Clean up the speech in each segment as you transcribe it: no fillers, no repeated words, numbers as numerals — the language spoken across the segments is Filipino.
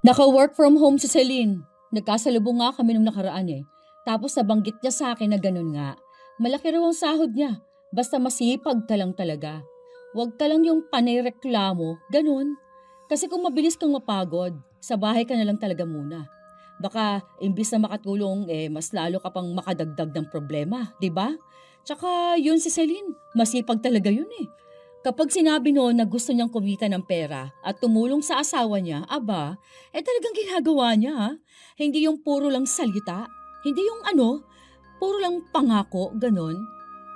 Naka-work from home si Celine. Nagkasalubong nga kami nung nakaraan eh. Tapos nabanggit niya sa akin na ganun nga. Malaki raw ang sahod niya. Basta masipag ka lang talaga. Huwag ka lang yung panireklamo, ganun. Kasi kung mabilis kang mapagod, sa bahay ka na lang talaga muna. Baka imbis na makatulong, mas lalo ka pang makadagdag ng problema, di ba? Tsaka yun si Celine, masipag talaga yun eh. Kapag sinabi noon na gusto niyang kumita ng pera at tumulong sa asawa niya, aba, talagang ginagawa niya ha. Hindi yung puro lang salita. Hindi yung puro lang pangako, ganon.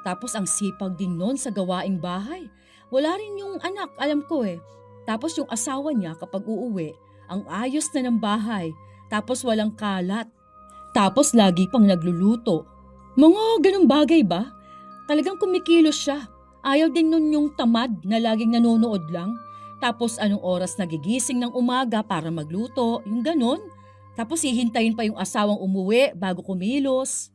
Tapos ang sipag din noon sa gawaing bahay. Wala rin yung anak, alam ko eh. Tapos yung asawa niya kapag uuwi, ang ayos na ng bahay. Tapos walang kalat. Tapos lagi pang nagluluto. Mga ganong bagay ba? Talagang kumikilos siya. Ayaw din nun yung tamad na laging nanonood lang. Tapos anong oras nagigising ng umaga para magluto, yung ganon. Tapos hihintayin pa yung asawang umuwi bago kumilos.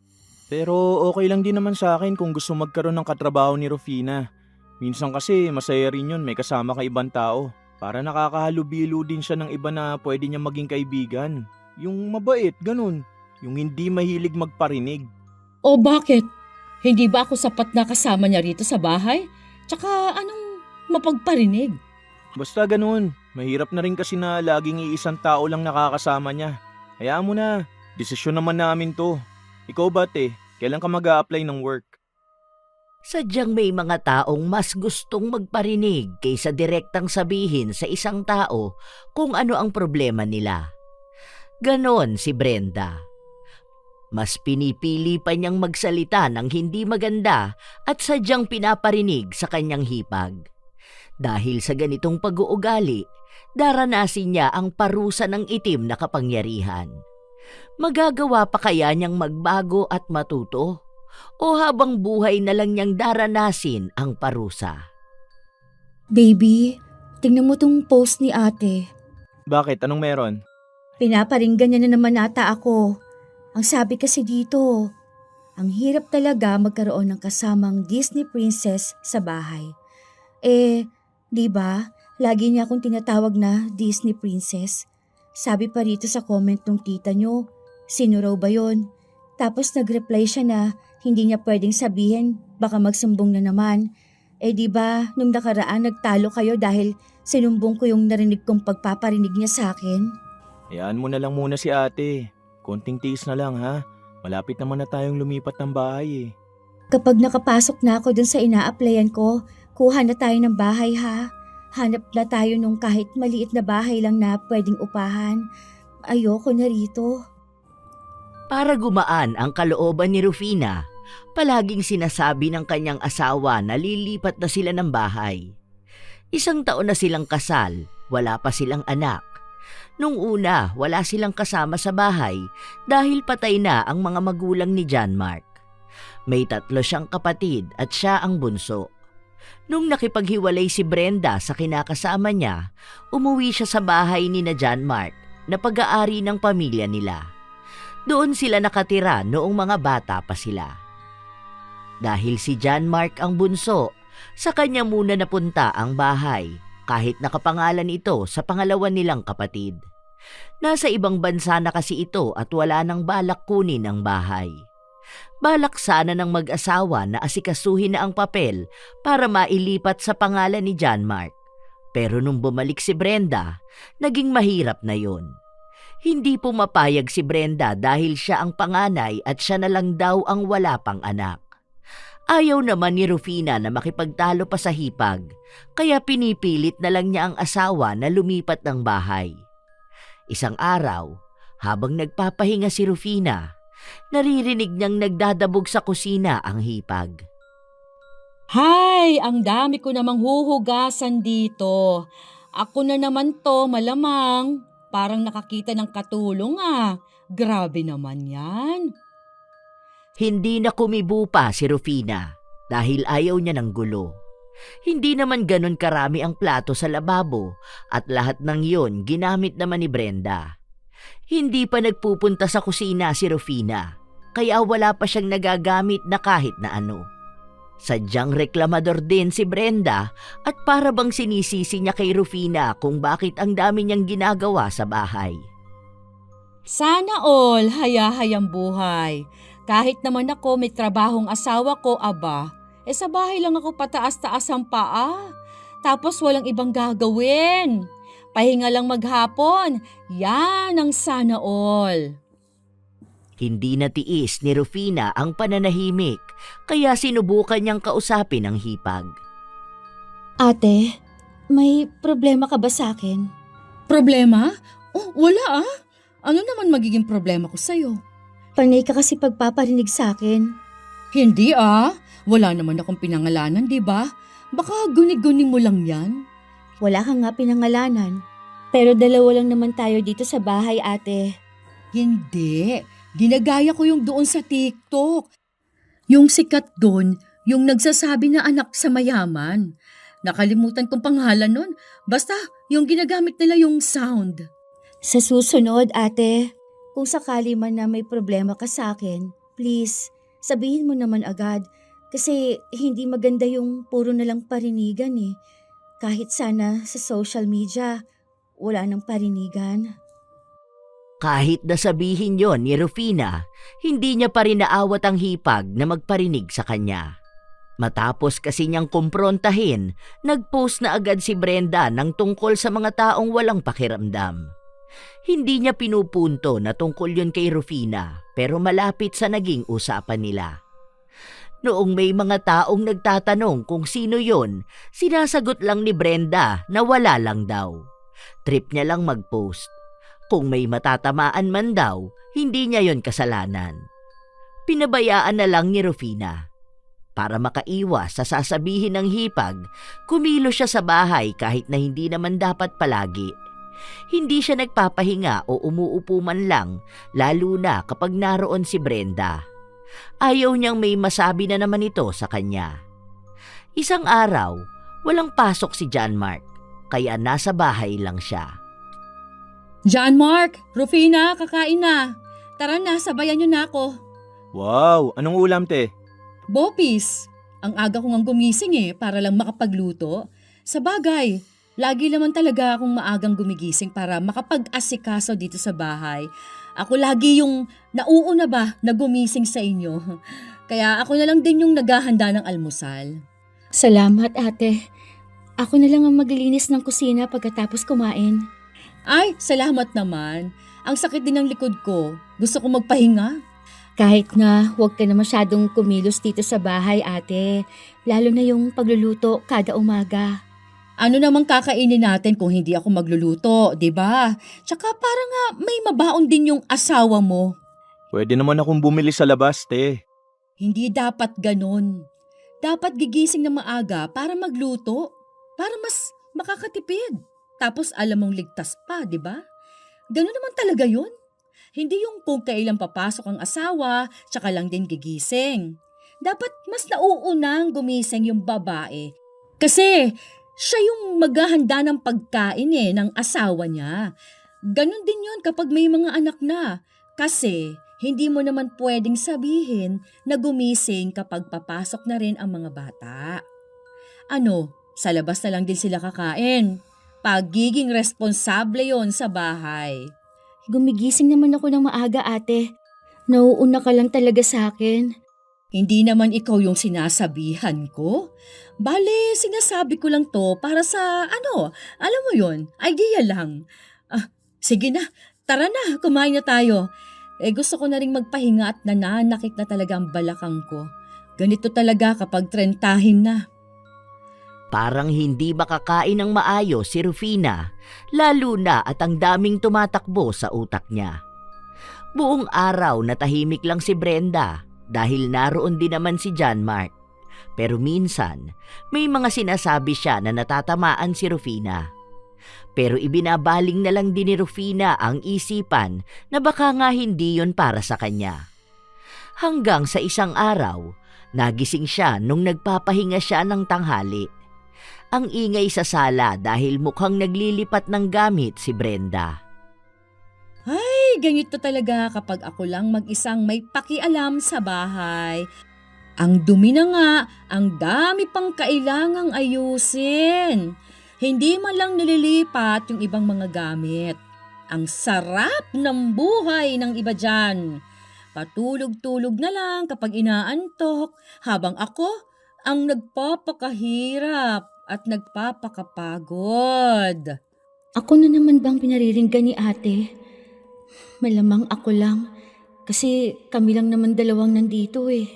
Pero okay lang din naman sa akin kung gusto magkaroon ng katrabaho ni Rufina. Minsan kasi masaya rin yun may kasama ka ibang tao. Para nakakahalubilo din siya ng iba na pwede niya maging kaibigan. Yung mabait, ganun. Yung hindi mahilig magparinig. O bakit? Hindi ba ako sapat na kasama niya rito sa bahay? Tsaka anong mapagparinig? Basta ganun. Mahirap na rin kasi na laging iisang tao lang nakakasama niya. Hayaan mo na. Desisyon naman namin to. Ikaw ba kailan ka mag-a-apply ng work? Sadyang may mga taong mas gustong magparinig kaysa direktang sabihin sa isang tao kung ano ang problema nila. Ganon si Brenda. Mas pinipili pa niyang magsalita ng hindi maganda at sadyang pinaparinig sa kanyang hipag. Dahil sa ganitong pag-uugali, daranasin niya ang parusa ng itim na kapangyarihan. Magagawa pa kaya niyang magbago at matuto? O habang buhay na lang niyang daranasin ang parusa? Baby, tingnan mo tong post ni ate. Bakit? Anong meron? Pinaparinggan niya na naman ata ako. Ang sabi kasi dito, ang hirap talaga magkaroon ng kasamang Disney princess sa bahay. Di ba? Lagi niya akong tinatawag na Disney princess. Sabi pa rito sa comment ng tita niyo, sino raw ba yun? Tapos nag-reply siya na hindi niya pwedeng sabihin, baka magsumbong na naman. Di ba, nung nakaraan nagtalo kayo dahil sinumbong ko yung narinig kong pagpaparinig niya sa akin? Hayaan mo na lang muna si ate. Konting tiis na lang ha. Malapit naman na tayong lumipat ng bahay Kapag nakapasok na ako dun sa ina-applyan ko, kuha na tayo ng bahay ha. Hanap na tayo nung kahit maliit na bahay lang na pwedeng upahan. Ayoko na rito. Para gumaan ang kalooban ni Rufina, palaging sinasabi ng kanyang asawa na lilipat na sila ng bahay. 1 taon na silang kasal, wala pa silang anak. Nung una, wala silang kasama sa bahay dahil patay na ang mga magulang ni John Mark. May 3 siyang kapatid at siya ang bunso. Nung nakipaghiwalay si Brenda sa kinakasama niya, umuwi siya sa bahay ni na John Mark na pag-aari ng pamilya nila. Doon sila nakatira noong mga bata pa sila. Dahil si John Mark ang bunso, sa kanya muna napunta ang bahay. Kahit nakapangalan ito sa pangalawa nilang kapatid. Nasa ibang bansa na kasi ito at wala nang balak kunin ang bahay. Balak sana ng mag-asawa na asikasuhin na ang papel para mailipat sa pangalan ni John Mark. Pero nung bumalik si Brenda, naging mahirap na yon. Hindi pumapayag si Brenda dahil siya ang panganay at siya na lang daw ang wala pang anak. Ayaw naman ni Rufina na makipagtalo pa sa hipag, kaya pinipilit na lang niya ang asawa na lumipat ng bahay. Isang araw, habang nagpapahinga si Rufina, naririnig niyang nagdadabog sa kusina ang hipag. Hay, ang dami ko namang huhugasan dito. Ako na naman to, malamang. Parang nakakita ng katulong ah. Grabe naman yan. Hindi na kumibo pa si Rufina dahil ayaw niya ng gulo. Hindi naman ganon karami ang plato sa lababo at lahat ng yon ginamit naman ni Brenda. Hindi pa nagpupunta sa kusina si Rufina, kaya wala pa siyang nagagamit na kahit na ano. Sadyang reklamador din si Brenda at para bang sinisisi niya kay Rufina kung bakit ang dami niyang ginagawa sa bahay. Sana all, hayahayang buhay. Kahit naman ako may trabahong asawa ko, aba, sa bahay lang ako pataas-taas ang paa. Tapos walang ibang gagawin. Pahinga lang maghapon. Yan ang sana all. Hindi natiis ni Rufina ang pananahimik, kaya sinubukan niyang kausapin ang hipag. Ate, may problema ka ba sa akin? Problema? Oh, wala ah. Ano naman magiging problema ko sa'yo? Panay ka kasi pagpaparinig sa akin. Hindi ah. Wala naman akong pinangalanan, di ba? Baka guni-guni mo lang yan. Wala ka nga pinangalanan. Pero dalawa lang naman tayo dito sa bahay, ate. Hindi. Ginagaya ko yung doon sa TikTok. Yung sikat doon, yung nagsasabi na anak sa mayaman. Nakalimutan kong pangalan nun. Basta, yung ginagamit nila yung sound. Sa susunod, ate, kung sakali man na may problema ka sa akin, please, sabihin mo naman agad. Kasi hindi maganda yung puro nalang parinigan eh. Kahit sana sa social media, wala nang parinigan. Kahit nasabihin yon ni Rufina, hindi niya pa rin naawat ang hipag na magparinig sa kanya. Matapos kasi niyang kumprontahin, nag-post na agad si Brenda ng tungkol sa mga taong walang pakiramdam. Hindi niya pinupunto na tungkol yon kay Rufina, pero malapit sa naging usapan nila. Noong may mga taong nagtatanong kung sino yon, sinasagot lang ni Brenda na wala lang daw. Trip niya lang mag-post. Kung may matatamaan man daw, hindi niya yon kasalanan. Pinabayaan na lang ni Rufina. Para makaiwas sa sasabihin ng hipag, kumilos siya sa bahay kahit na hindi naman dapat palagi. Hindi siya nagpapahinga o umuupo man lang, lalo na kapag naroon si Brenda. Ayaw niyang may masabi na naman ito sa kanya. Isang araw, walang pasok si John Mark, kaya nasa bahay lang siya. John Mark, Rufina, kakain na. Tara na, sabayan niyo na ako. Wow, anong ulam te? Bopis, ang aga ko ngang gumising para lang makapagluto. Sa bagay, lagi naman talaga akong maagang gumigising para makapag-asikaso dito sa bahay. Ako lagi yung nauuna ba na gumising sa inyo. Kaya ako na lang din yung naghahanda ng almusal. Salamat, ate. Ako na lang ang maglilinis ng kusina pagkatapos kumain. Ay, salamat naman. Ang sakit din ng likod ko. Gusto ko magpahinga. Kahit nga huwag ka na masyadong kumilos dito sa bahay, ate. Lalo na yung pagluluto kada umaga. Ano namang kakainin natin kung hindi ako magluluto, di ba? Tsaka parang nga may mabaon din yung asawa mo. Pwede naman akong bumili sa labas te. Hindi dapat ganun. Dapat gigising na maaga para magluto. Para mas makakatipid. Tapos alam mong ligtas pa, di ba? Ganun naman talaga yun. Hindi yung kung kailan papasok ang asawa, tsaka lang din gigising. Dapat mas nauunang gumising yung babae. Kasi siya yung maghahanda ng pagkain ng asawa niya. Ganun din yun kapag may mga anak na. Kasi hindi mo naman pwedeng sabihin na gumising kapag papasok na rin ang mga bata. Ano, sa labas na lang din sila kakain. Pagiging responsable yon sa bahay. Gumigising naman ako ng maaga, ate. Nauuna ka lang talaga sa akin. Hindi naman ikaw yung sinasabihan ko. Bale, sinasabi ko lang to para sa alam mo yon, idea lang. Sige na, tara na, kumain na tayo. Gusto ko na rin magpahinga at nananakit na talaga ang balakang ko. Ganito talaga kapag trentahin na. Parang hindi makakain ng maayos si Rufina, lalo na at ang daming tumatakbo sa utak niya. Buong araw natahimik lang si Brenda dahil naroon din naman si John Mark. Pero minsan, may mga sinasabi siya na natatamaan si Rufina. Pero ibinabaling na lang din ni Rufina ang isipan na baka nga hindi yon para sa kanya. Hanggang sa isang araw, nagising siya nung nagpapahinga siya ng tanghali. Ang ingay sa sala dahil mukhang naglilipat ng gamit si Brenda. Ay, ganito talaga kapag ako lang mag-isang may pakialam sa bahay. Ang dumi na nga, ang dami pang kailangang ayusin. Hindi man lang nililipat yung ibang mga gamit. Ang sarap ng buhay ng iba dyan. Patulog-tulog na lang kapag inaantok, habang ako ang nagpapakahirap at nagpapakapagod. Ako na naman bang pinariringgan ni ate? Malamang ako lang. Kasi kami lang naman dalawang nandito eh.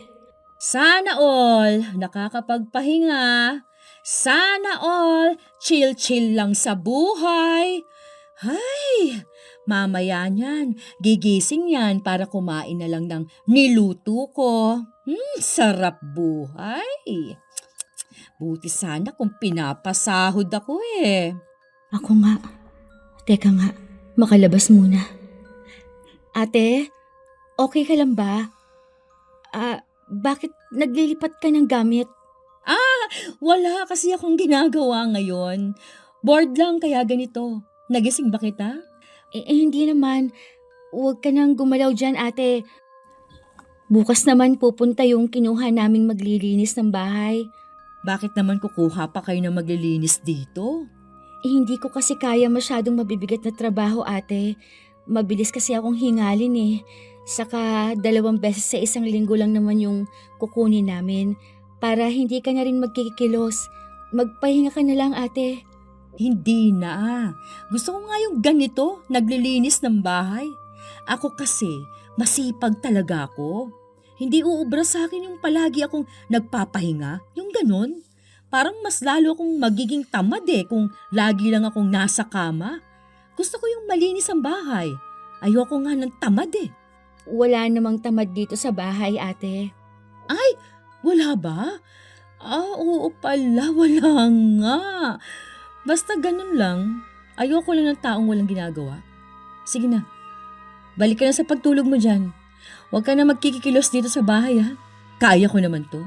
Sana all nakakapagpahinga. Sana all chill-chill lang sa buhay. Hay, mamaya niyan, gigising yan para kumain na lang ng niluto ko. Sarap buhay. Buti sana kung pinapasahod ako eh. Ako nga. Teka nga, makalabas muna. Ate, okay ka lang ba? Bakit naglilipat ka ng gamit? Wala kasi akong ginagawa ngayon. Bored lang kaya ganito. Nagising ba kita? Hindi naman. Huwag ka nang gumalaw dyan, ate. Bukas naman pupunta yung kinuha naming maglilinis ng bahay. Bakit naman kukuha pa kayo ng maglilinis dito? Hindi ko kasi kaya masyadong mabibigat na trabaho, ate. Mabilis kasi akong hingalin eh. Saka 2 beses sa isang linggo lang naman yung kukunin namin. Para hindi ka na rin magkikilos. Magpahinga ka na lang, ate. Hindi na. Gusto ko nga yung ganito, naglilinis ng bahay. Ako kasi, masipag talaga ako. Hindi uubra sa akin yung palagi akong nagpapahinga, yung ganon. Parang mas lalo akong magiging tamad kung lagi lang akong nasa kama. Gusto ko yung malinis ang bahay. Ayoko nga ng tamad Wala namang tamad dito sa bahay, ate. Wala ba? Oo pala, wala nga. Basta ganun lang. Ayoko lang ng taong walang ginagawa. Sige na, balik ka na sa pagtulog mo dyan. Huwag ka na magkikikilos dito sa bahay ha. Kaya ko naman to.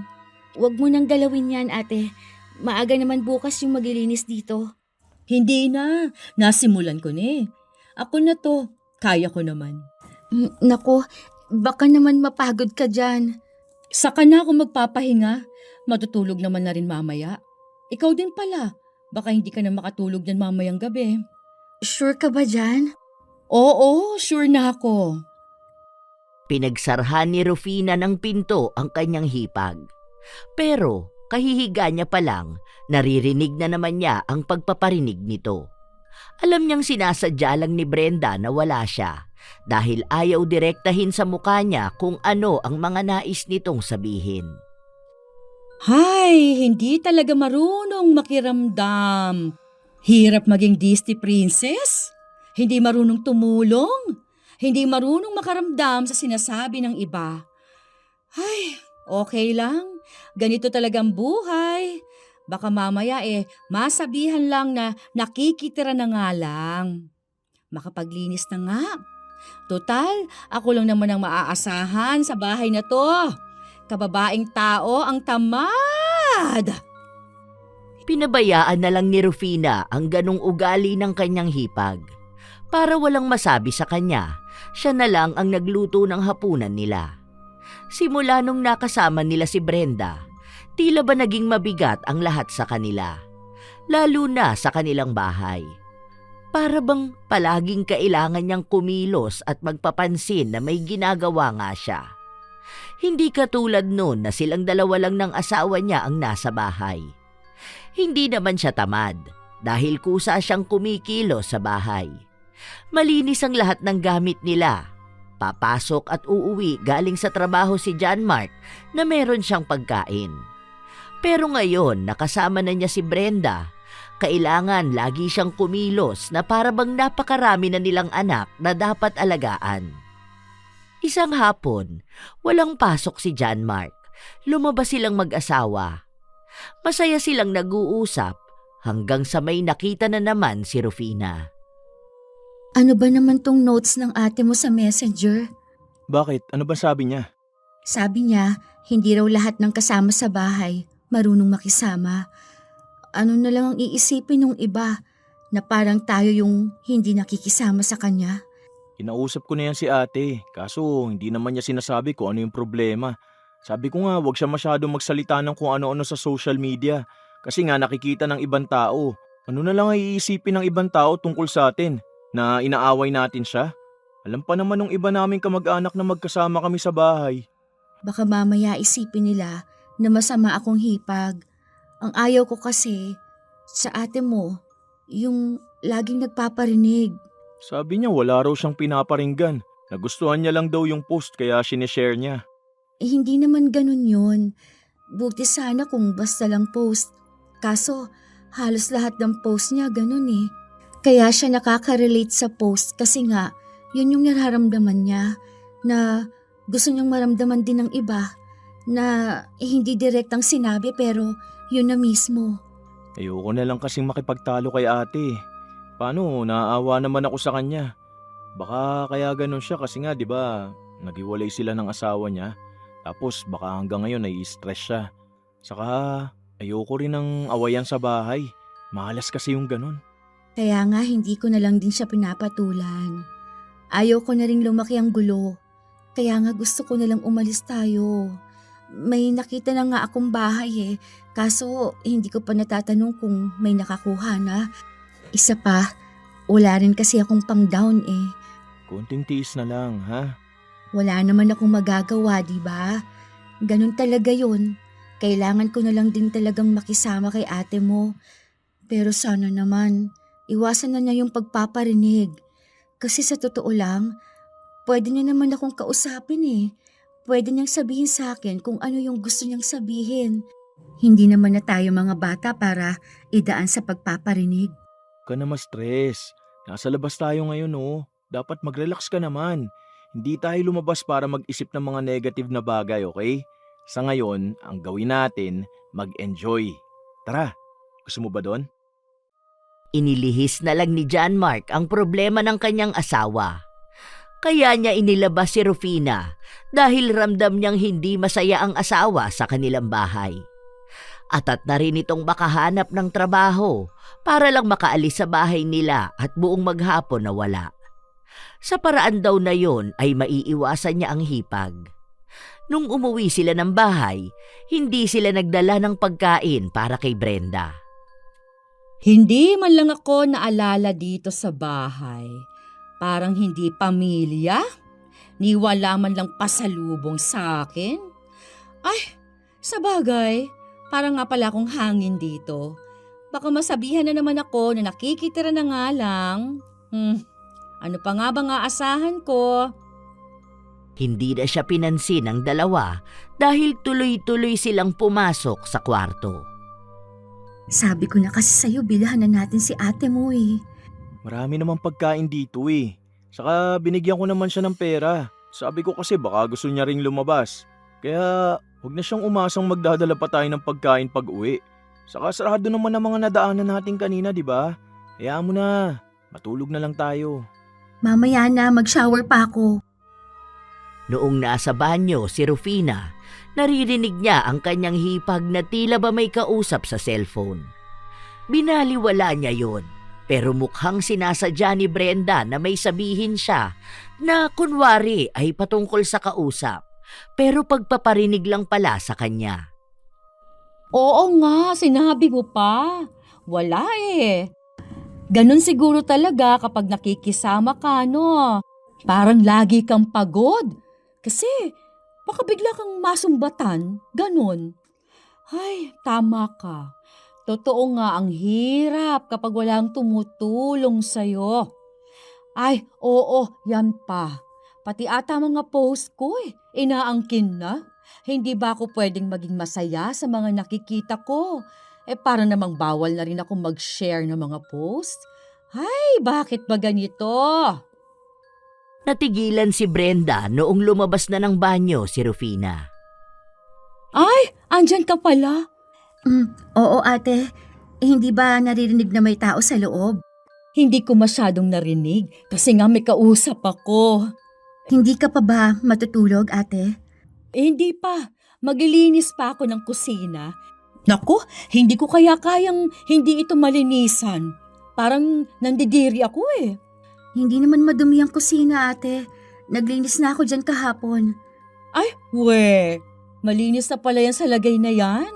Huwag mo nang galawin yan, ate. Maaga naman bukas yung maglilinis dito. Hindi na, nasimulan ko na Ako na to, kaya ko naman. Nako, baka naman mapagod ka dyan. Saka na ako magpapahinga. Matutulog naman na rin mamaya. Ikaw din pala. Baka hindi ka na makatulog dyan mamayang gabi. Sure ka ba dyan? Oo, sure na ako. Pinagsarhan ni Rufina ng pinto ang kanyang hipag. Pero kahihiga niya pa lang, naririnig na naman niya ang pagpaparinig nito. Alam niyang sinasadya lang ni Brenda na wala siya dahil ayaw direktahin sa mukha niya kung ano ang mga nais nitong sabihin. Hay, hindi talaga marunong makiramdam. Hirap maging Disney princess. Hindi marunong tumulong. Hindi marunong makaramdam sa sinasabi ng iba. Ay, okay lang. Ganito talagang buhay. Baka mamaya masabihan lang na nakikitira na nga lang. Makapaglinis na nga. Total, ako lang naman ang maaasahan sa bahay na to. Kababaeng tao ang tamad. Pinabayaan na lang ni Rufina ang ganong ugali ng kanyang hipag. Para walang masabi sa kanya, siya na lang ang nagluto ng hapunan nila. Simula nung nakasama nila si Brenda, tila ba naging mabigat ang lahat sa kanila, lalo na sa kanilang bahay. Para bang palaging kailangan niyang kumilos at magpapansin na may ginagawa nga siya. Hindi katulad noon na silang dalawa lang ng asawa niya ang nasa bahay. Hindi naman siya tamad dahil kusa siyang kumikilos sa bahay. Malinis ang lahat ng gamit nila. Papasok at uuwi galing sa trabaho si John Mark na meron siyang pagkain. Pero ngayon nakasama na niya si Brenda, kailangan lagi siyang kumilos na para bang napakarami na nilang anak na dapat alagaan. Isang hapon, walang pasok si John Mark. Lumabas silang mag-asawa. Masaya silang nag-uusap hanggang sa may nakita na naman si Rufina. Ano ba naman tong notes ng ate mo sa messenger? Bakit? Ano ba sabi niya? Sabi niya, hindi raw lahat ng kasama sa bahay marunong makisama. Ano na lang ang iisipin ng iba na parang tayo yung hindi nakikisama sa kanya? Kinausap ko na yan si ate, kaso hindi naman niya sinasabi kung ano yung problema. Sabi ko nga, wag siya masyadong magsalita ng kung ano-ano sa social media. Kasi nga nakikita ng ibang tao. Ano na lang ay iisipin ng ibang tao tungkol sa atin? Na inaaway natin siya? Alam pa naman ng iba naming kamag-anak na magkasama kami sa bahay. Baka mamaya isipin nila na masama akong hipag. Ang ayaw ko kasi sa ate mo, yung laging nagpaparinig. Sabi niya wala raw siyang pinaparinggan. Nagustuhan niya lang daw yung post kaya sinishare niya. Hindi naman ganun yun. Buti sana kung basta lang post. Kaso, halos lahat ng post niya ganun eh. Kaya siya nakaka-relate sa post kasi nga, yun yung nararamdaman niya na gusto niyang maramdaman din ng iba na hindi direktang sinabi pero yun na mismo. Ayoko na lang kasing makipagtalo kay ate. Paano, naaawa naman ako sa kanya. Baka kaya ganun siya kasi nga 'di ba, naghiwalay sila ng asawa niya. Tapos baka hanggang ngayon ay stress siya. Saka ayoko rin ng awayan sa bahay. Malas kasi yung ganun. Kaya nga hindi ko na lang din siya pinapatulan. Ayaw ko na rin lumaki ang gulo. Kaya nga gusto ko na lang umalis tayo. May nakita na nga akong bahay kaso hindi ko pa natatanong kung may nakakuha na. Isa pa, wala rin kasi akong pang-down Konting tiis na lang, ha? Wala naman akong magagawa, di ba? Ganun talaga yun. Kailangan ko na lang din talagang makisama kay ate mo. Pero sana naman, iwasan na niya yung pagpaparinig. Kasi sa totoo lang, pwede niya naman akong kausapin. Pwede niyang sabihin sa akin kung ano yung gusto niyang sabihin. Hindi naman na tayo mga bata para idaan sa pagpaparinig. Huwag ka na ma-stress. Nasa labas tayo ngayon, oh. Dapat mag-relax ka naman. Hindi tayo lumabas para mag-isip ng mga negative na bagay, okay? Sa ngayon, ang gawin natin, mag-enjoy. Tara, gusto mo ba doon? Inilihis na lang ni John Mark ang problema ng kanyang asawa. Kaya niya inilabas si Rufina dahil ramdam niyang hindi masaya ang asawa sa kanilang bahay. Atat na rin itong makahanap ng trabaho para lang makaalis sa bahay nila at buong maghapon na wala. Sa paraan daw na yon ay maiiwasan niya ang hipag. Nung umuwi sila ng bahay, hindi sila nagdala ng pagkain para kay Brenda. Hindi man lang ako naalala dito sa bahay. Parang hindi pamilya. Ni wala man lang pasalubong sa akin. Ay, sa bagay, parang nga pala akong hangin dito. Baka masabihan na naman ako na nakikitira na nga lang. Ano pa nga ba nga asahan ko? Hindi na siya pinansin ng dalawa dahil tuloy-tuloy silang pumasok sa kwarto. Sabi ko na kasi sa'yo, bilhan na natin si ate mo Marami namang pagkain dito eh. Saka binigyan ko naman siya ng pera. Sabi ko kasi baka gusto niya ring lumabas. Kaya huwag na siyang umasang magdadala pa tayo ng pagkain pag uwi. Saka sarado naman ang mga nadaanan natin kanina, di ba? Hayaan mo na. Matulog na lang tayo. Mamaya na, mag-shower pa ako. Noong nasa banyo si Rufina, naririnig niya ang kanyang hipag na tila ba may kausap sa cellphone. Binaliwala niya yon, pero mukhang sinasadya ni Brenda na may sabihin siya na kunwari ay patungkol sa kausap, pero pagpaparinig lang pala sa kanya. Oo nga, sinabi mo pa. Wala Ganon siguro talaga kapag nakikisama ka, no? Parang lagi kang pagod. Kasi baka bigla kang masumbatan. Ganon. Ay, tama ka. Totoo nga ang hirap kapag walang tumutulong sa'yo. Ay, oo, yan pa. Pati ata mga post ko inaangkin na. Hindi ba ako pwedeng maging masaya sa mga nakikita ko? Para namang bawal na rin ako mag-share ng mga post. Ay, bakit ba ganito? Natigilan si Brenda noong lumabas na ng banyo si Rufina. Ay, andyan ka pala. Oo ate, hindi ba naririnig na may tao sa loob? Hindi ko masyadong narinig kasi nga may kausap ako. Hindi ka pa ba matutulog ate? Hindi pa. Maglilinis pa ako ng kusina. Naku, hindi ko kaya kayang hindi ito malinisan. Parang nandidiri ako Hindi naman madumi ang kusina ate. Naglinis na ako dyan kahapon. Ay, we. Malinis na pala yan sa lagay na yan.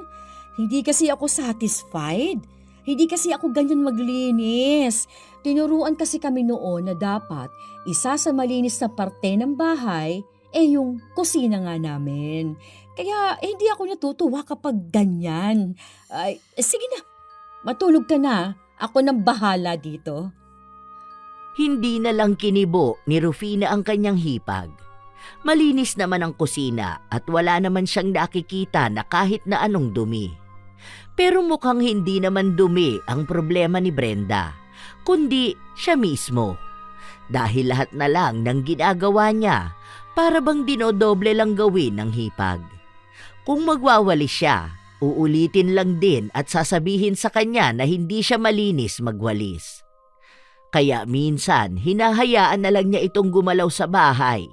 Hindi kasi ako satisfied. Hindi kasi ako ganyan maglinis. Tinuruan kasi kami noon na dapat isa sa malinis na parte ng bahay yung kusina nga namin. Kaya hindi ako natutuwa kapag ganyan. Ay, sige na, matulog ka na. Ako nang bahala dito. Hindi na lang kinibo ni Rufina ang kanyang hipag. Malinis naman ang kusina at wala naman siyang nakikita na kahit na anong dumi. Pero mukhang hindi naman dumi ang problema ni Brenda, kundi siya mismo. Dahil lahat na lang ng ginagawa niya, para bang dinodoble lang gawin ng hipag. Kung magwawalis siya, uulitin lang din at sasabihin sa kanya na hindi siya malinis magwalis. Kaya minsan, hinahayaan na lang niya itong gumalaw sa bahay.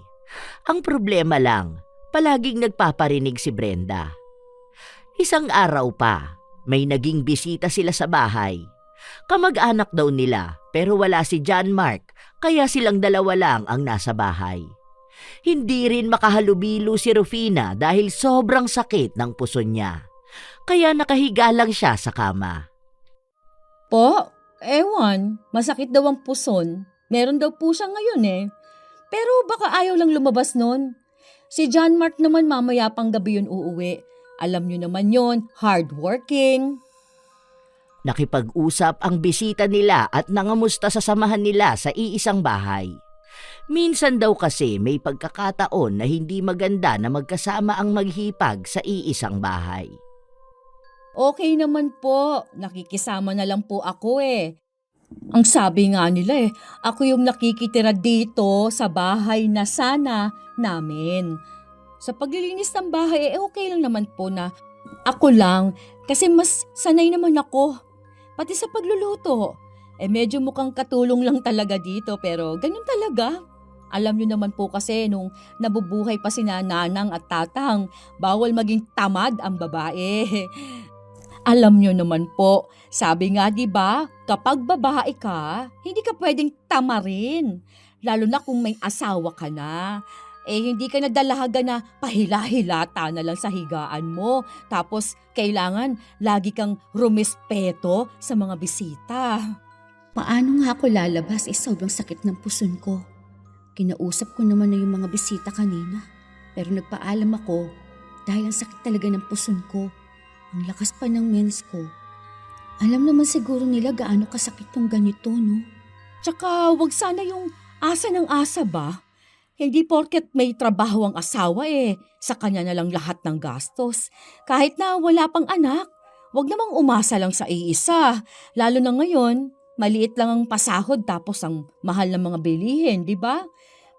Ang problema lang, palaging nagpaparinig si Brenda. Isang araw pa, may naging bisita sila sa bahay. Kamag-anak daw nila pero wala si John Mark kaya silang dalawa lang ang nasa bahay. Hindi rin makahalubilo si Rufina dahil sobrang sakit ng puso niya. Kaya nakahiga lang siya sa kama. Po, ewan, masakit daw ang puson. Meron daw po siya ngayon eh. Pero baka ayaw lang lumabas nun. Si John Mark naman mamaya pang gabi yun uuwi. Alam nyo naman yon, hardworking. Nakipag-usap ang bisita nila at nangamusta sa samahan nila sa iisang bahay. Minsan daw kasi may pagkakataon na hindi maganda na magkasama ang maghipag sa iisang bahay. Okay naman po, nakikisama na lang po ako eh. Ang sabi nga nila ako yung nakikitira dito sa bahay na sana namin. Sa paglilinis ng bahay, okay lang naman po na ako lang kasi mas sanay naman ako. Pati sa pagluluto, medyo mukhang katulong lang talaga dito pero ganun talaga. Alam niyo naman po kasi nung nabubuhay pa si nanang at tatang, bawal maging tamad ang babae. Alam niyo naman po, sabi nga 'di ba, kapag babae ka, hindi ka pwedeng tamarin. Lalo na kung may asawa ka na. Hindi ka na dalahaga na pahila-hilata na lang sa higaan mo. Tapos kailangan lagi kang rumispeto sa mga bisita. Paano nga ako lalabas? Sobrang sakit ng puson ko. Kinausap ko naman na yung mga bisita kanina. Pero nagpaalam ako dahil ang sakit talaga ng puson ko. Ang lakas pa ng mens ko. Alam naman siguro nila gaano kasakit tong ganito, no? Tsaka wag sana yung asa ng asa ba? Hindi porket may trabaho ang asawa sa kanya na lang lahat ng gastos. Kahit na wala pang anak, wag namang umasa lang sa iisa. Lalo na ngayon, maliit lang ang pasahod tapos ang mahal ng mga bilihin, di ba?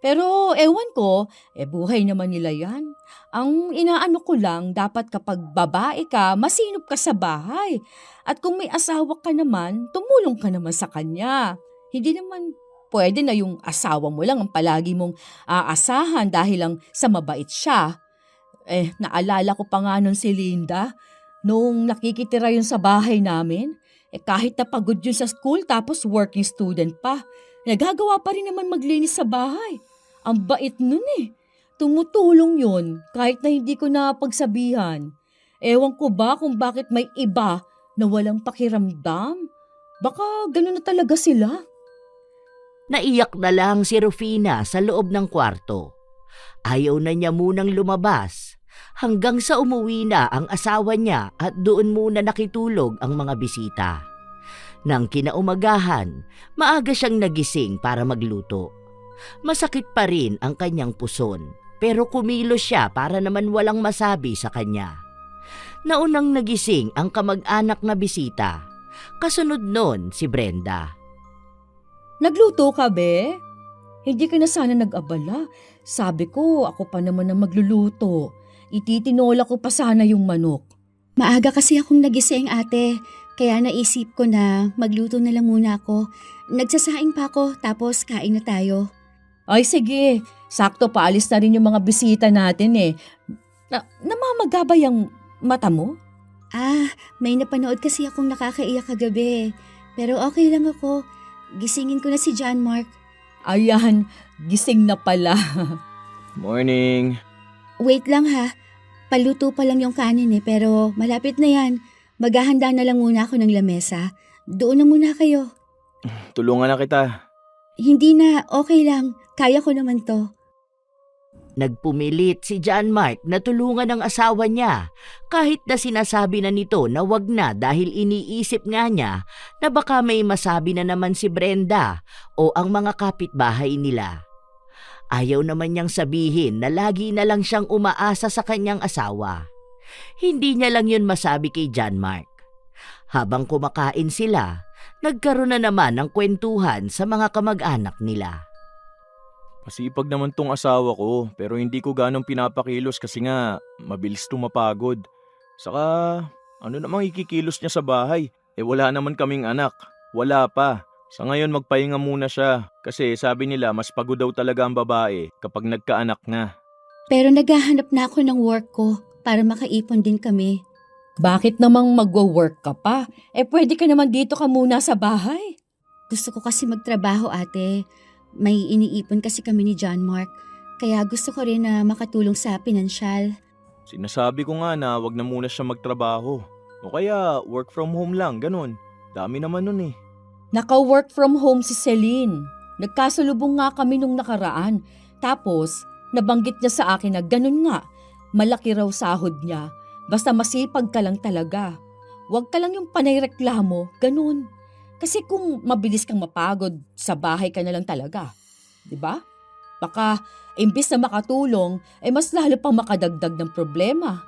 Pero ewan ko, buhay naman nila yan. Ang inaano ko lang, dapat kapag babae ka, masinop ka sa bahay. At kung may asawa ka naman, tumulong ka naman sa kanya. Hindi naman pwede na yung asawa mo lang ang palagi mong aasahan dahil lang sa mabait siya. Naalala ko pa nga nun si Linda, nung nakikitira yun sa bahay namin, kahit napagod yun sa school tapos working student pa, nagagawa pa rin naman maglinis sa bahay. Ang bait nun Tumutulong yun kahit na hindi ko napagsabihan. Ewan ko ba kung bakit may iba na walang pakiramdam? Baka ganun na talaga sila. Naiyak na lang si Rufina sa loob ng kwarto. Ayaw na niya munang lumabas hanggang sa umuwi na ang asawa niya at doon muna nakitulog ang mga bisita. Nang kinaumagahan, maaga siyang nagising para magluto. Masakit pa rin ang kanyang puson pero kumilos siya para naman walang masabi sa kanya. Naunang nagising ang kamag-anak na bisita. Kasunod nun si Brenda. Nagluto ka, be? Hindi ka na sana nag-abala. Sabi ko, ako pa naman ang magluluto. Ititinola ko pa sana yung manok. Maaga kasi akong nagising, ate. Kaya naisip ko na magluto na lang muna ako. Nagsasaing pa ako tapos kain na tayo. Ay sige, sakto paalis na rin yung mga bisita natin namamaga ba yung mata mo? May napanood kasi akong nakakaiyak kagabi. Pero okay lang ako. Gisingin ko na si John Mark. Ayan, gising na pala. Morning. Wait lang ha. Paluto pa lang yung kanin pero malapit na yan. Maghahanda na lang muna ako ng lamesa. Doon na muna kayo. Tulungan na kita. Hindi na, okay lang. Kaya ko naman to. Nagpumilit si John Mark na tulungan ang asawa niya kahit na sinasabi na nito na wag na dahil iniisip nga niya na baka may masabi na naman si Brenda o ang mga kapitbahay nila. Ayaw naman niyang sabihin na lagi na lang siyang umaasa sa kanyang asawa. Hindi niya lang yun masabi kay John Mark. Habang kumakain sila, nagkaroon na naman ng kwentuhan sa mga kamag-anak nila. Masipag naman tong asawa ko, pero hindi ko ganong pinapakilos kasi nga mabilis tumapagod. Saka ano namang ikikilos niya sa bahay? Wala naman kaming anak. Wala pa. Sa ngayon magpahinga muna siya kasi sabi nila mas pagod daw talaga ang babae kapag nagkaanak na. Pero naghahanap na ako ng work ko para makaipon din kami. Bakit namang magwo-work ka pa? Pwede ka naman dito ka muna sa bahay. Gusto ko kasi magtrabaho, ate. May iniipon kasi kami ni John Mark. Kaya gusto ko rin na makatulong sa pinansyal. Sinasabi ko nga na wag na muna siya magtrabaho. O kaya work from home lang, ganun. Dami naman nun eh. Naka-work from home si Celine. Nagkasalubong nga kami nung nakaraan. Tapos, nabanggit niya sa akin na ganun nga. Malaki raw sahod niya. Basta masipag ka lang talaga. Huwag ka lang yung panay-reklamo, ganun. Kasi kung mabilis kang mapagod, sa bahay ka na lang talaga. 'Di ba? Baka imbis na makatulong, mas lalo pang makadagdag ng problema.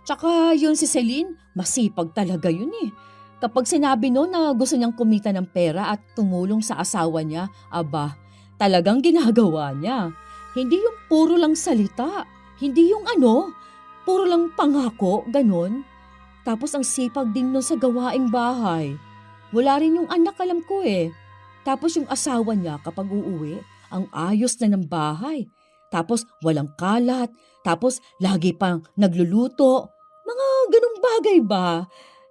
Tsaka yun si Celine, masipag talaga yun eh. Kapag sinabi no na gusto niyang kumita ng pera at tumulong sa asawa niya, aba, talagang ginagawa niya. Hindi yung puro lang salita. Hindi yung puro lang pangako, ganun. Tapos ang sipag din nun sa gawaing bahay. Wala rin yung anak, alam ko eh. Tapos yung asawa niya kapag uuwi, ang ayos na ng bahay. Tapos walang kalat. Tapos lagi pang nagluluto. Mga ganung bagay ba?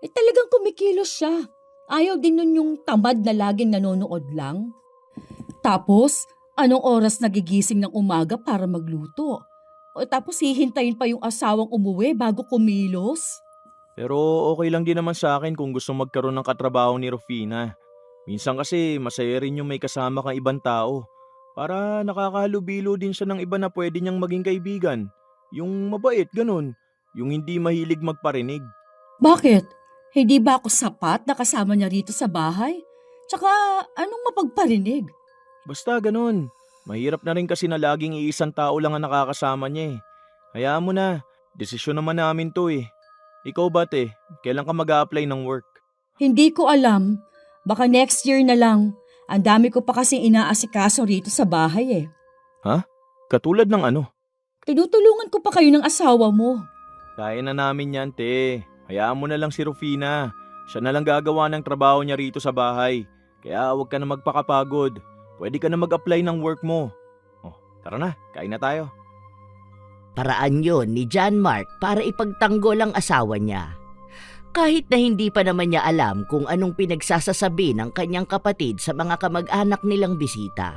Talagang kumikilos siya. Ayaw din nun yung tamad na laging nanonood lang. Tapos, anong oras nagigising ng umaga para magluto? Tapos hihintayin pa yung asawang umuwi bago kumilos? Pero okay lang din naman sa akin kung gusto magkaroon ng katrabaho ni Rufina. Minsan kasi masaya rin yung may kasama kang ibang tao. Para nakakahalubilo din siya ng iba na pwede niyang maging kaibigan. Yung mabait, ganun. Yung hindi mahilig magparinig. Bakit? Hindi ba ako sapat na kasama niya rito sa bahay? Tsaka anong mapagparinig? Basta ganun. Mahirap na rin kasi na laging iisang tao lang ang nakakasama niya eh. Hayaan mo na. Desisyon naman namin to eh. Ikaw ba kailan ka mag-a-apply ng work? Hindi ko alam. Baka next year na lang. Ang dami ko pa kasing inaasikaso rito sa bahay eh. Katulad ng ano? Tinutulungan ko pa kayo ng asawa mo. Kaya na namin yan Hayaan mo na lang si Rufina. Siya na lang gagawa ng trabaho niya rito sa bahay. Kaya huwag ka na magpakapagod. Pwede ka na mag-apply ng work mo. Tara na, kain na tayo. Paraan yon ni John Mark para ipagtanggol ang asawa niya. Kahit na hindi pa naman niya alam kung anong pinagsasasabi ng kanyang kapatid sa mga kamag-anak nilang bisita.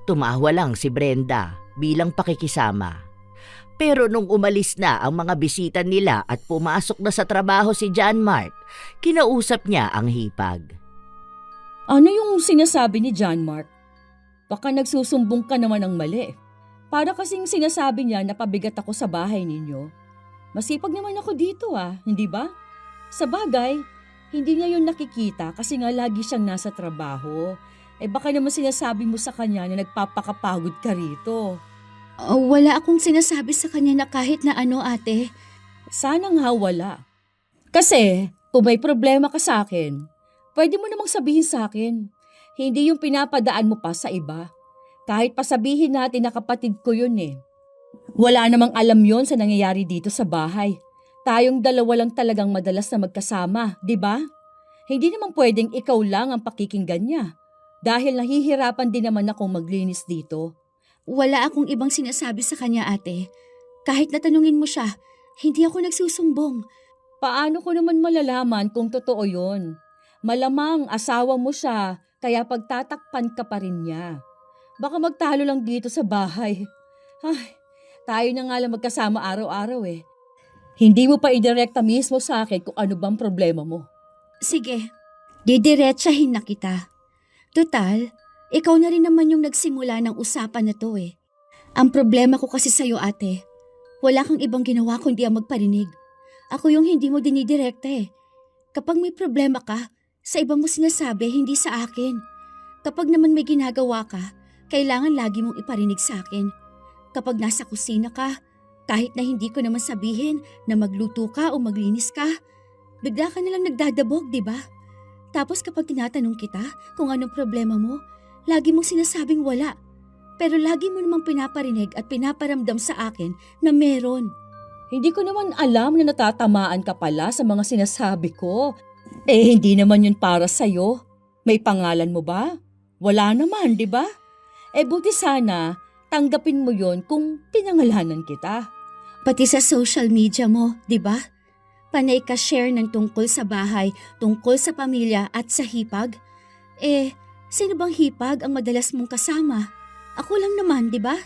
Tumawa lang si Brenda bilang pakikisama. Pero nung umalis na ang mga bisita nila at pumasok na sa trabaho si John Mark, kinausap niya ang hipag. Ano yung sinasabi ni John Mark? Baka nagsusumbong ka naman ng mali. Para kasing sinasabi niya na pabigat ako sa bahay ninyo. Masipag naman ako dito hindi ba? Sa bagay, hindi niya yun nakikita kasi nga lagi siyang nasa trabaho. Baka naman sinasabi mo sa kanya na nagpapakapagod ka rito. Wala akong sinasabi sa kanya na kahit na ate. Sana nga wala. Kasi, kung may problema ka sa akin, pwede mo namang sabihin sa akin. Hindi yung pinapadaan mo pa sa iba. Kahit pa sabihin natin na kapatid ko yun eh. Wala namang alam yon sa nangyayari dito sa bahay. Tayong dalawa lang talagang madalas na magkasama, di ba? Hindi naman pwedeng ikaw lang ang pakikinggan niya. Dahil nahihirapan din naman akong maglinis dito. Wala akong ibang sinasabi sa kanya, ate. Kahit natanungin mo siya, hindi ako nagsusumbong. Paano ko naman malalaman kung totoo yon? Malamang asawa mo siya, kaya pagtatakpan ka pa rin niya. Baka magtalo lang dito sa bahay. Ay, tayo na nga lang magkasama araw-araw eh. Hindi mo pa idirekta mismo sa akin kung ano bang problema mo. Sige, didiretsahin na kita. Total, ikaw na rin naman yung nagsimula ng usapan na to eh. Ang problema ko kasi sa'yo ate, wala kang ibang ginawa kundi ang magparinig. Ako yung hindi mo dinidirekta eh. Kapag may problema ka, sa ibang mo sinasabi, hindi sa akin. Kapag naman may ginagawa ka, kailangan lagi mong iparinig sa akin. Kapag nasa kusina ka, kahit na hindi ko naman sabihin na magluto ka o maglinis ka, bigla ka nalang nagdadabog, di ba? Tapos kapag tinatanong kita kung anong problema mo, lagi mong sinasabing wala. Pero lagi mo namang pinaparinig at pinaparamdam sa akin na meron. Hindi ko naman alam na natatamaan ka pala sa mga sinasabi ko. Hindi naman yun para sa'yo. May pangalan mo ba? Wala naman, di ba? Buti sana tanggapin mo yon kung pinangalanan kita. Pati sa social media mo, di ba? Panay ka share ng tungkol sa bahay, tungkol sa pamilya at sa hipag. Sino bang hipag ang madalas mong kasama? Ako lang naman, di ba?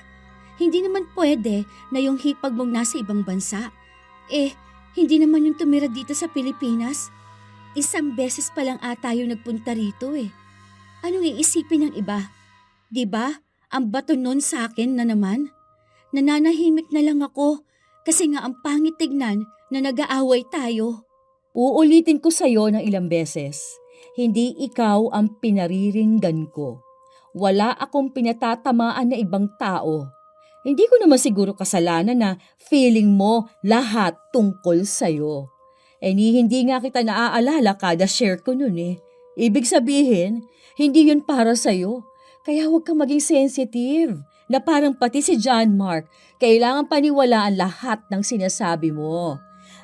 Hindi naman pwede na yung hipag mong nasa ibang bansa. Hindi naman yung tumira dito sa Pilipinas. Isang beses pa lang ata yung nagpunta rito eh. Anong iisipin ng iba? Di ba? Ang bato nun sa akin na naman. Nananahimik na lang ako kasi nga ang pangit tignan na nag-aaway tayo. Uulitin ko sa'yo ng ilang beses. Hindi ikaw ang pinariringgan ko. Wala akong pinatatamaan na ibang tao. Hindi ko naman siguro kasalanan na feeling mo lahat tungkol sa'yo. Hindi nga kita naaalala kada share ko nun eh. Ibig sabihin, hindi yun para sa'yo. Kaya huwag kang maging sensitive na parang pati si John Mark, kailangan paniwalaan lahat ng sinasabi mo.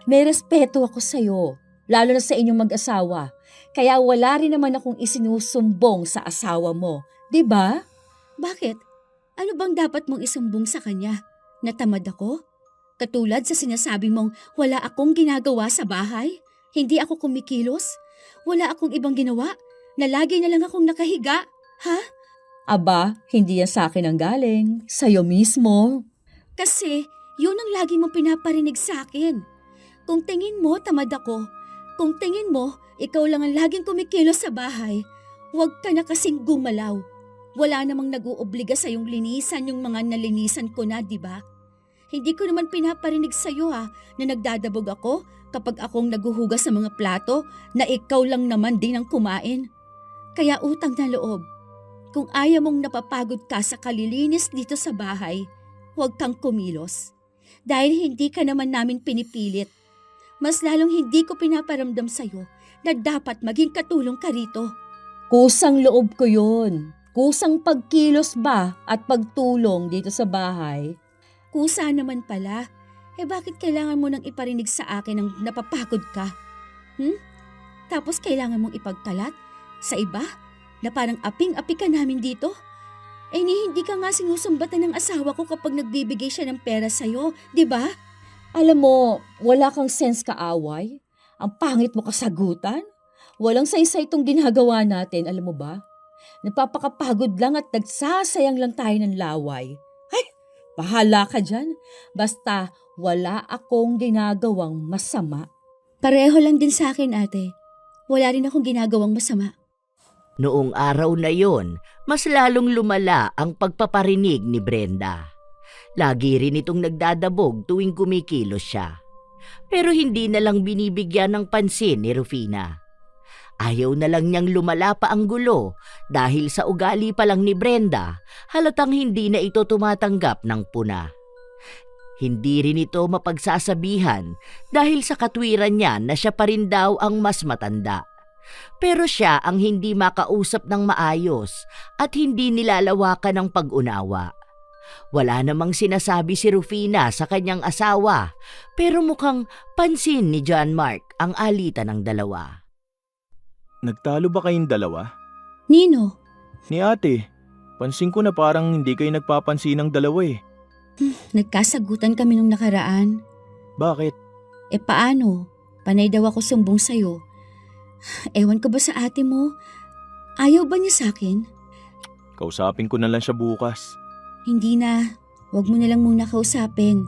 May respeto ako sa'yo, lalo na sa inyong mag-asawa. Kaya wala rin naman akong isinusumbong sa asawa mo. 'Di ba? Bakit? Ano bang dapat mong isumbong sa kanya? Natamad ako? Katulad sa sinasabi mong wala akong ginagawa sa bahay? Hindi ako kumikilos? Wala akong ibang ginawa? Na lagi na lang akong nakahiga? Ha? Aba, hindi yan sa akin ang galing. Sa'yo mismo. Kasi yun ang lagi mong pinaparinig sa akin. Kung tingin mo tamad ako, kung tingin mo ikaw lang ang laging kumikilos sa bahay, huwag ka na kasing gumalaw. Wala namang nag-uubliga sa yung linisan yung mga nalinisan ko na, di ba? Hindi ko naman pinaparinig sa iyo na nagdadabog ako kapag akong naguhugas sa mga plato na ikaw lang naman din ang kumain. Kaya utang na loob, kung ayaw mong napapagod ka sa kalilinis dito sa bahay, huwag kang kumilos. Dahil hindi ka naman namin pinipilit. Mas lalong hindi ko pinaparamdam sa iyo na dapat maging katulong ka rito. Kusang loob ko yun. Kusang pagkilos ba at pagtulong dito sa bahay? Kusa naman pala. Bakit kailangan mo nang iparinig sa akin ng napapagod ka? Tapos kailangan mong ipagkalat sa iba na parang aping-api ka namin dito? Hindi ka nga sinusumbatan ng asawa ko kapag nagbibigay siya ng pera sa'yo, di ba? Alam mo, wala kang sense kaaway. Ang pangit mo kasagutan. Walang saysay itong ginagawa natin, alam mo ba? Nagpapakapagod lang at nagsasayang lang tayo ng laway. Bahala ka dyan. Basta wala akong ginagawang masama. Pareho lang din sa akin, ate. Wala rin akong ginagawang masama. Noong araw na yon, mas lalong lumala ang pagpaparinig ni Brenda. Lagi rin itong nagdadabog tuwing kumikilos siya. Pero hindi na lang binibigyan ng pansin ni Rufina. Ayaw na lang niyang lumala pa ang gulo dahil sa ugali pa lang ni Brenda, halatang hindi na ito tumatanggap ng puna. Hindi rin ito mapagsasabihan dahil sa katwiran niya na siya pa rin daw ang mas matanda. Pero siya ang hindi makausap ng maayos at hindi nilalawakan ng pag-unawa. Wala namang sinasabi si Rufina sa kanyang asawa, pero mukhang pansin ni John Mark ang alitan ng dalawa. Nagtalo ba kayong dalawa? Nino, Ni ate, pansin ko na parang hindi kayo nagpapansin ng dalawa eh. nagkasagutan kami nung nakaraan. Bakit? Paano? Panay daw ako sumbong sa'yo. Ewan ko ba sa ate mo? Ayaw ba niya sa akin? Kausapin ko na lang siya bukas. Hindi na. Huwag mo na lang muna kausapin.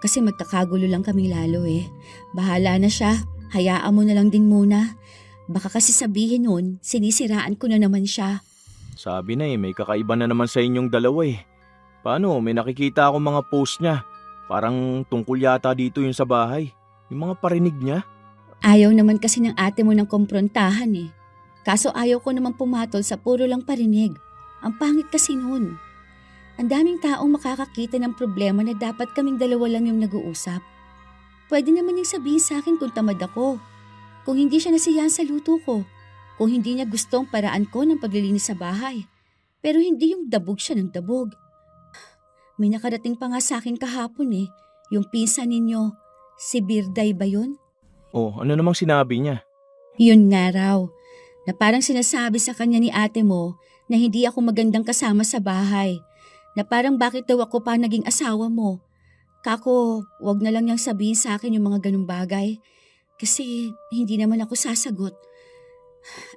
Kasi magkakagulo lang kami lalo eh. Bahala na siya. Hayaan mo na lang din muna. Baka kasi sabihin nun, sinisiraan ko na naman siya. Sabi na may kakaiba na naman sa inyong dalawa eh. Paano, may nakikita akong mga post niya. Parang tungkol yata dito yung sa bahay. Yung mga parinig niya. Ayaw naman kasi ng ate mo ng kumprontahan eh. Kaso ayaw ko naman pumatol sa puro lang parinig. Ang pangit kasi nun. Ang daming taong makakakita ng problema na dapat kaming dalawa lang yung nag-uusap. Pwede naman niyang sabihin sa akin kung tamad ako. Kung hindi siya nasiyahan sa luto ko. Kung hindi niya gusto ang paraan ko ng paglilinis sa bahay. Pero hindi yung dabog siya ng dabog. May nakarating pa nga sa akin kahapon eh. Yung pinsan ninyo, si Birday ba yun? Oh, ano namang sinabi niya? Yun nga raw. Na parang sinasabi sa kanya ni ate mo na hindi ako magandang kasama sa bahay. Na parang bakit daw ako pa naging asawa mo. Kako, wag na lang niyang sabihin sa akin yung mga ganung bagay. Kasi hindi naman ako sasagot.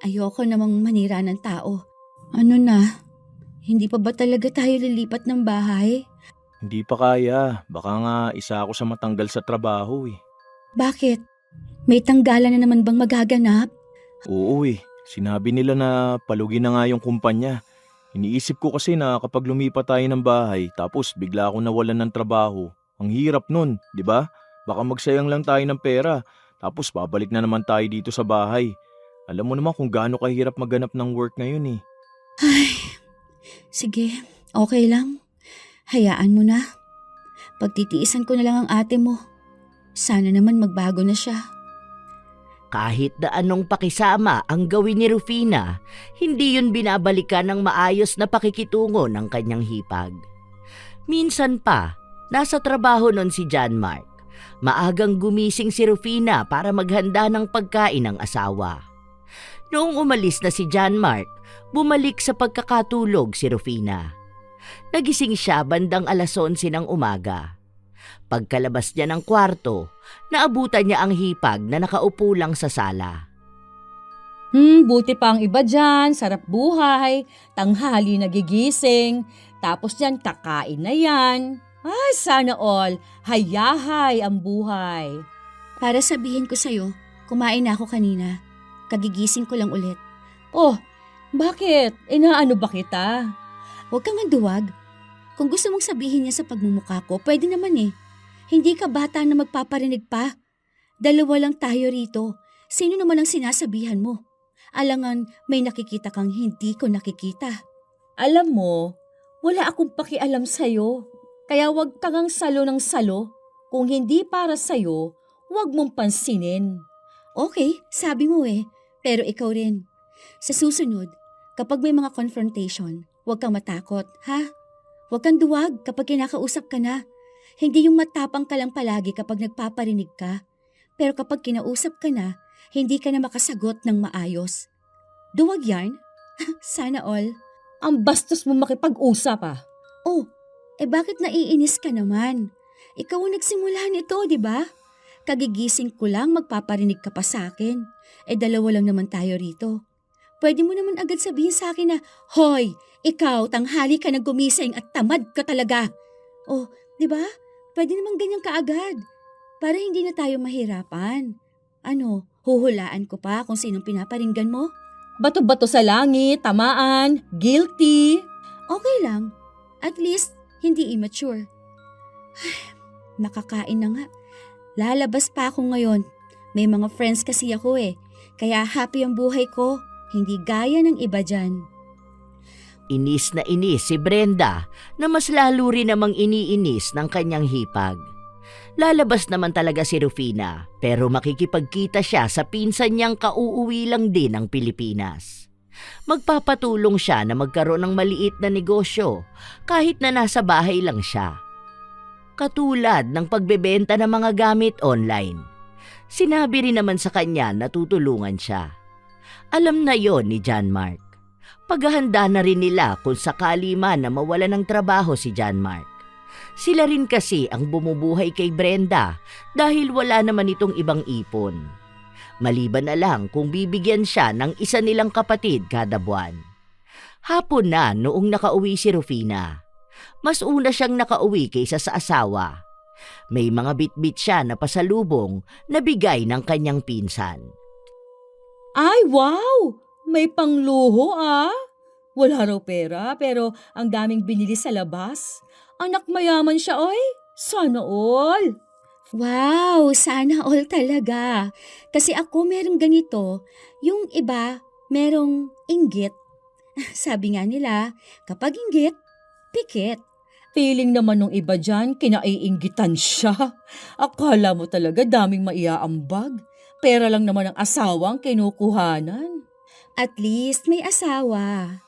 Ayoko namang manira ng tao. Ano na? Hindi pa ba talaga tayo lilipat ng bahay? Hindi pa kaya. Baka nga isa ako sa matanggal sa trabaho eh. Bakit? May tanggalan na naman bang magaganap? Oo eh. Sinabi nila na palugi na nga yung kumpanya. Iniisip ko kasi na kapag lumipat tayo ng bahay tapos bigla ako nawalan ng trabaho, ang hirap nun, di ba? Baka magsayang lang tayo ng pera tapos babalik na naman tayo dito sa bahay. Alam mo naman kung gaano kahirap maghanap ng work ngayon eh. Ay, sige, okay lang. Hayaan mo na. Pagtitiisan ko na lang ang ate mo. Sana naman magbago na siya. Kahit na anong pakisama ang gawin ni Rufina, hindi yun binabalikan ng maayos na pakikitungo ng kanyang hipag. Minsan pa, nasa trabaho nun si John Mark. Maagang gumising si Rufina para maghanda ng pagkain ng asawa. Noong umalis na si John Mark, bumalik sa pagkakatulog si Rufina. Nagising siya bandang 11:00 ng umaga. Pagkalabas niya ng kwarto, naabutan niya ang hipag na nakaupo lang sa sala. Buti pa ang iba dyan, sarap buhay, tanghali nagigising, tapos yan kakain na yan. Ay, sana all, hayahay ang buhay. Para sabihin ko sa'yo, kumain na ako kanina. Kagigising ko lang ulit. Oh, bakit? Inaano ba kita? Huwag kang duwag. Kung gusto mong sabihin niya sa pagmumukha ko, pwede naman eh. Hindi ka bata na magpaparinig pa. Dalawa lang tayo rito. Sino naman ang sinasabihan mo? Alangan may nakikita kang hindi ko nakikita. Alam mo, wala akong pakialam sa'yo. Kaya wag kang salo ng salo. Kung hindi para sa'yo, wag mong pansinin. Okay, sabi mo eh. Pero ikaw rin. Sa susunod, kapag may mga confrontation, huwag kang matakot, ha? Huwag kang duwag kapag kinakausap ka na. Hindi yung matapang ka lang palagi kapag nagpaparinig ka. Pero kapag kinausap ka na, hindi ka na makasagot ng maayos. Duwag yarn? Sana all. Ang bastos mo makipag-usap ah. Oh, bakit naiinis ka naman? Ikaw ang nagsimula nito, di ba? Kagigising ko lang magpaparinig ka pa sa akin. Dalawa lang naman tayo rito. Pwede mo naman agad sabihin sa akin na, Hoy, ikaw tanghali ka na gumising at tamad ka talaga. Oh, di ba? Pwede naman ganyan kaagad. Para hindi na tayo mahirapan. Ano, huhulaan ko pa kung sinong pinaparinggan mo? Bato-bato sa langit, tamaan, guilty. Okay lang. At least, hindi immature. Nakakain na nga. Lalabas pa ako ngayon. May mga friends kasi ako eh. Kaya happy ang buhay ko. Hindi gaya ng iba dyan. Inis na inis si Brenda na mas lalo rin namang iniinis ng kanyang hipag. Lalabas naman talaga si Rufina pero makikipagkita siya sa pinsan niyang kauuwi lang din ng Pilipinas. Magpapatulong siya na magkaroon ng maliit na negosyo kahit na nasa bahay lang siya. Katulad ng pagbebenta ng mga gamit online. Sinabi rin naman sa kanya na tutulungan siya. Alam na yon ni John Mark. Paghahanda na rin nila kung sakali man na mawala ng trabaho si John Mark. Sila rin kasi ang bumubuhay kay Brenda dahil wala naman itong ibang ipon. Maliban na lang kung bibigyan siya ng isa nilang kapatid kada buwan. Hapon na noong nakauwi si Rufina. Mas una siyang nakauwi kaysa sa asawa. May mga bitbit siya na pasalubong na bigay ng kanyang pinsan. Ay, wow! May pangluho Wala raw pera pero ang daming binili sa labas. Anak mayaman siya, oy. Sana all. Wow, sana all talaga. Kasi ako merong ganito, yung iba merong inggit. Sabi nga nila, kapag inggit, pikit. Feeling naman nung iba dyan, kinaiinggitan siya. Akala mo talaga daming maiaambag. Pera lang naman ang asawang kinukuhanan. At least may asawa.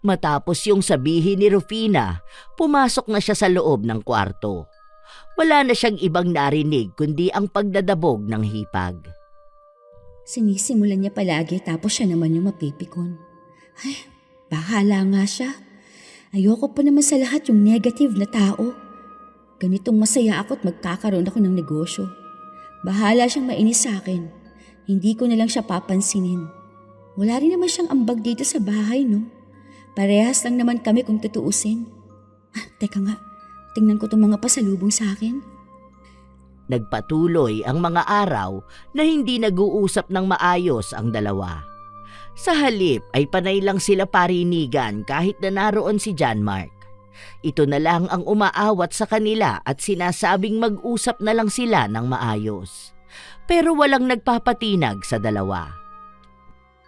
Matapos yung sabihin ni Rufina, pumasok na siya sa loob ng kwarto. Wala na siyang ibang narinig kundi ang pagdadabog ng hipag. Sinisimulan niya palagi tapos siya naman yung mapipikon. Ay, bahala nga siya. Ayoko pa naman sa lahat yung negative na tao. Ganitong masaya ako at magkakaroon ako ng negosyo. Bahala siyang mainis sa akin. Hindi ko na lang siya papansinin. Wala rin naman siyang ambag dito sa bahay, no? Parehas lang naman kami kung tutuusin. Teka nga, tingnan ko itong mga pasalubong sa akin. Nagpatuloy ang mga araw na hindi nag-uusap ng maayos ang dalawa. Sa halip ay panay lang sila parinigan kahit na naroon si John Mark. Ito na lang ang umaawat sa kanila at sinasabing mag-usap na lang sila ng maayos. Pero walang nagpapatinag sa dalawa.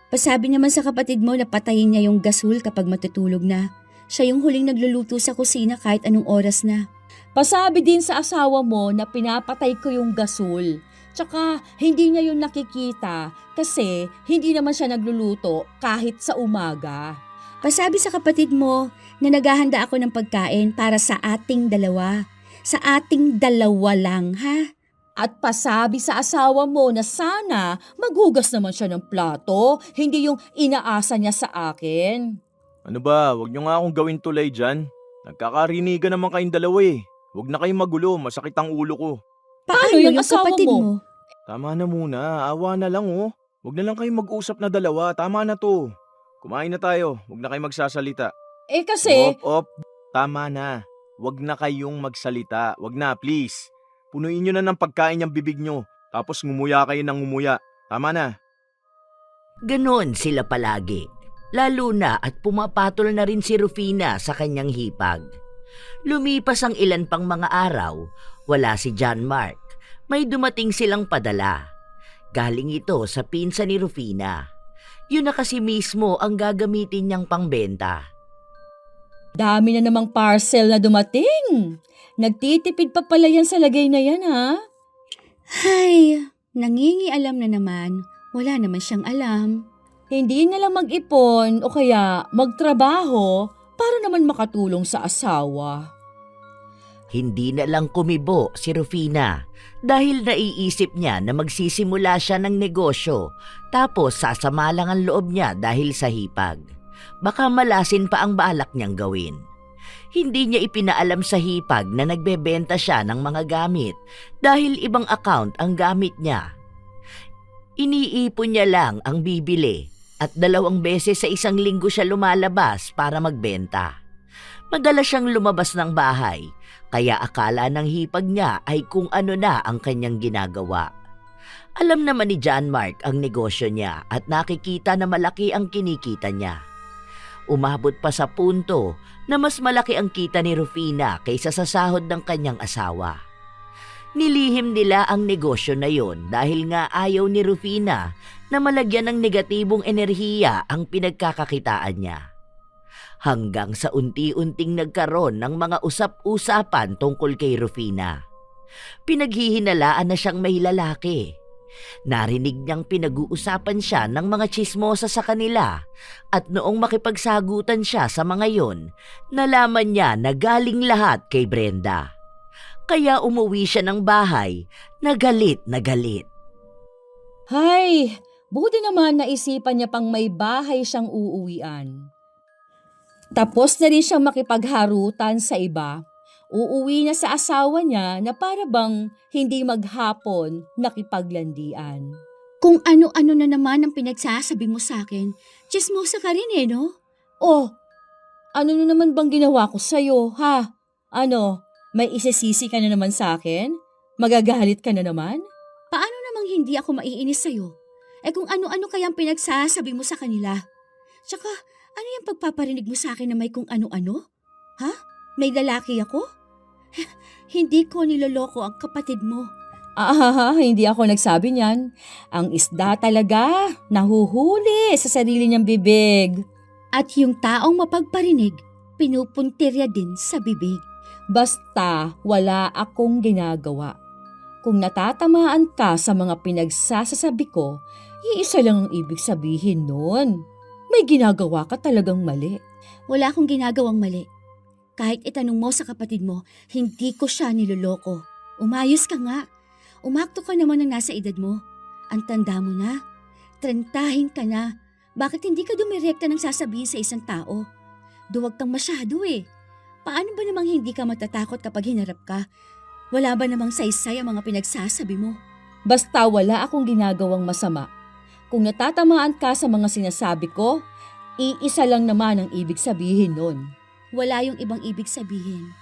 Pasabi naman sa kapatid mo na patayin niya yung gasol kapag matutulog na. Siya yung huling nagluluto sa kusina kahit anong oras na. Pasabi din sa asawa mo na pinapatay ko yung gasol. Tsaka hindi niya yun nakikita kasi hindi naman siya nagluluto kahit sa umaga. Pasabi sa kapatid mo na naghahanda ako ng pagkain para sa ating dalawa. Sa ating dalawa lang, ha? At pasabi sa asawa mo na sana maghugas naman siya ng plato, hindi yung inaasa niya sa akin. Ano ba, wag niyo nga akong gawin tulay dyan. Nagkakarinigan naman kayong dalawa eh. Huwag na kayong magulo, masakit ang ulo ko. Paano yung asawa kapatid mo? Tama na muna, awa na lang oh. Huwag na lang kayong mag-usap na dalawa, tama na to. Kumain na tayo, huwag na kayong magsasalita. Kasi Op, tama na. Huwag na kayong magsalita, huwag na please. Punuin nyo na ng pagkain yung bibig nyo, tapos ngumuya kayo ng ngumuya. Tama na. Ganon sila palagi. Lalo na at pumapatol na rin si Rufina sa kanyang hipag. Lumipas ang ilan pang mga araw, wala si John Mark. May dumating silang padala. Galing ito sa pinsan ni Rufina. Yun na kasi mismo ang gagamitin niyang pangbenta. dami na namang parcel na dumating. Nagtitipid pa pala yan sa lagay na yan, ha? Ay, nangingialam na naman. Wala naman siyang alam. Hindi na lang mag-ipon o kaya magtrabaho para naman makatulong sa asawa. Hindi na lang kumibo si Rufina dahil naiisip niya na magsisimula siya ng negosyo tapos sasama lang ang loob niya dahil sa hipag. Baka malasin pa ang balak niyang gawin. Hindi niya ipinaalam sa hipag na nagbebenta siya ng mga gamit dahil ibang account ang gamit niya. Iniipon niya lang ang bibili at 2 beses sa isang linggo siya lumalabas para magbenta. Madalas siyang lumabas ng bahay kaya akala ng hipag niya ay kung ano na ang kanyang ginagawa. Alam naman ni John Mark ang negosyo niya at nakikita na malaki ang kinikita niya. Umabot pa sa punto na mas malaki ang kita ni Rufina kaysa sa sahod ng kanyang asawa. Nilihim nila ang negosyo na yon dahil nga ayaw ni Rufina na malagyan ng negatibong enerhiya ang pinagkakakitaan niya. Hanggang sa unti-unting nagkaroon ng mga usap-usapan tungkol kay Rufina. Pinaghihinalaan na siyang may lalaki. Narinig niyang pinag-uusapan siya ng mga tsismosa sa kanila at noong makipagsagutan siya sa mga yon, nalaman niya na galing lahat kay Brenda. Kaya umuwi siya ng bahay na galit na galit. Hay, buti naman naisipan niya pang may bahay siyang uuwian. Tapos na rin siyang makipagharutan sa iba. Uuwi na sa asawa niya na para bang hindi maghapon nakipaglandian. Kung ano-ano na naman ang pinagsasabi mo sa akin, chismosa ka rin no? Oh, ano na naman bang ginawa ko sa'yo, ha? Ano, May isisisi ka na naman sa akin? Magagalit ka na naman? Paano namang hindi ako maiinis sa'yo? Kung ano-ano kayang pinagsasabi mo sa kanila. Tsaka, ano yung pagpaparinig mo sa akin na may kung ano-ano? Ha? May lalaki ako? Hindi ko niloloko ang kapatid mo. Hindi ako nagsabi niyan. Ang isda talaga, nahuhuli sa sarili niyang bibig. At yung taong mapagparinig, pinupuntirya din sa bibig. Basta wala akong ginagawa. Kung natatamaan ka sa mga pinagsasasabi ko, iisa lang ang ibig sabihin nun. May ginagawa ka talagang mali. Wala akong ginagawang mali. Kahit itanong mo sa kapatid mo, hindi ko siya niloloko. Umayos ka nga. Umakto ka naman ng nasa edad mo. Ang tanda mo na. Trentahin ka na. Bakit hindi ka dumirekta ng sasabihin sa isang tao? Duwag kang masyado eh. Paano ba namang hindi ka matatakot kapag hinarap ka? Wala ba namang saysay ang mga pinagsasabi mo? Basta wala akong ginagawang masama. Kung natatamaan ka sa mga sinasabi ko, iisa lang naman ang ibig sabihin nun. Wala yung ibang ibig sabihin.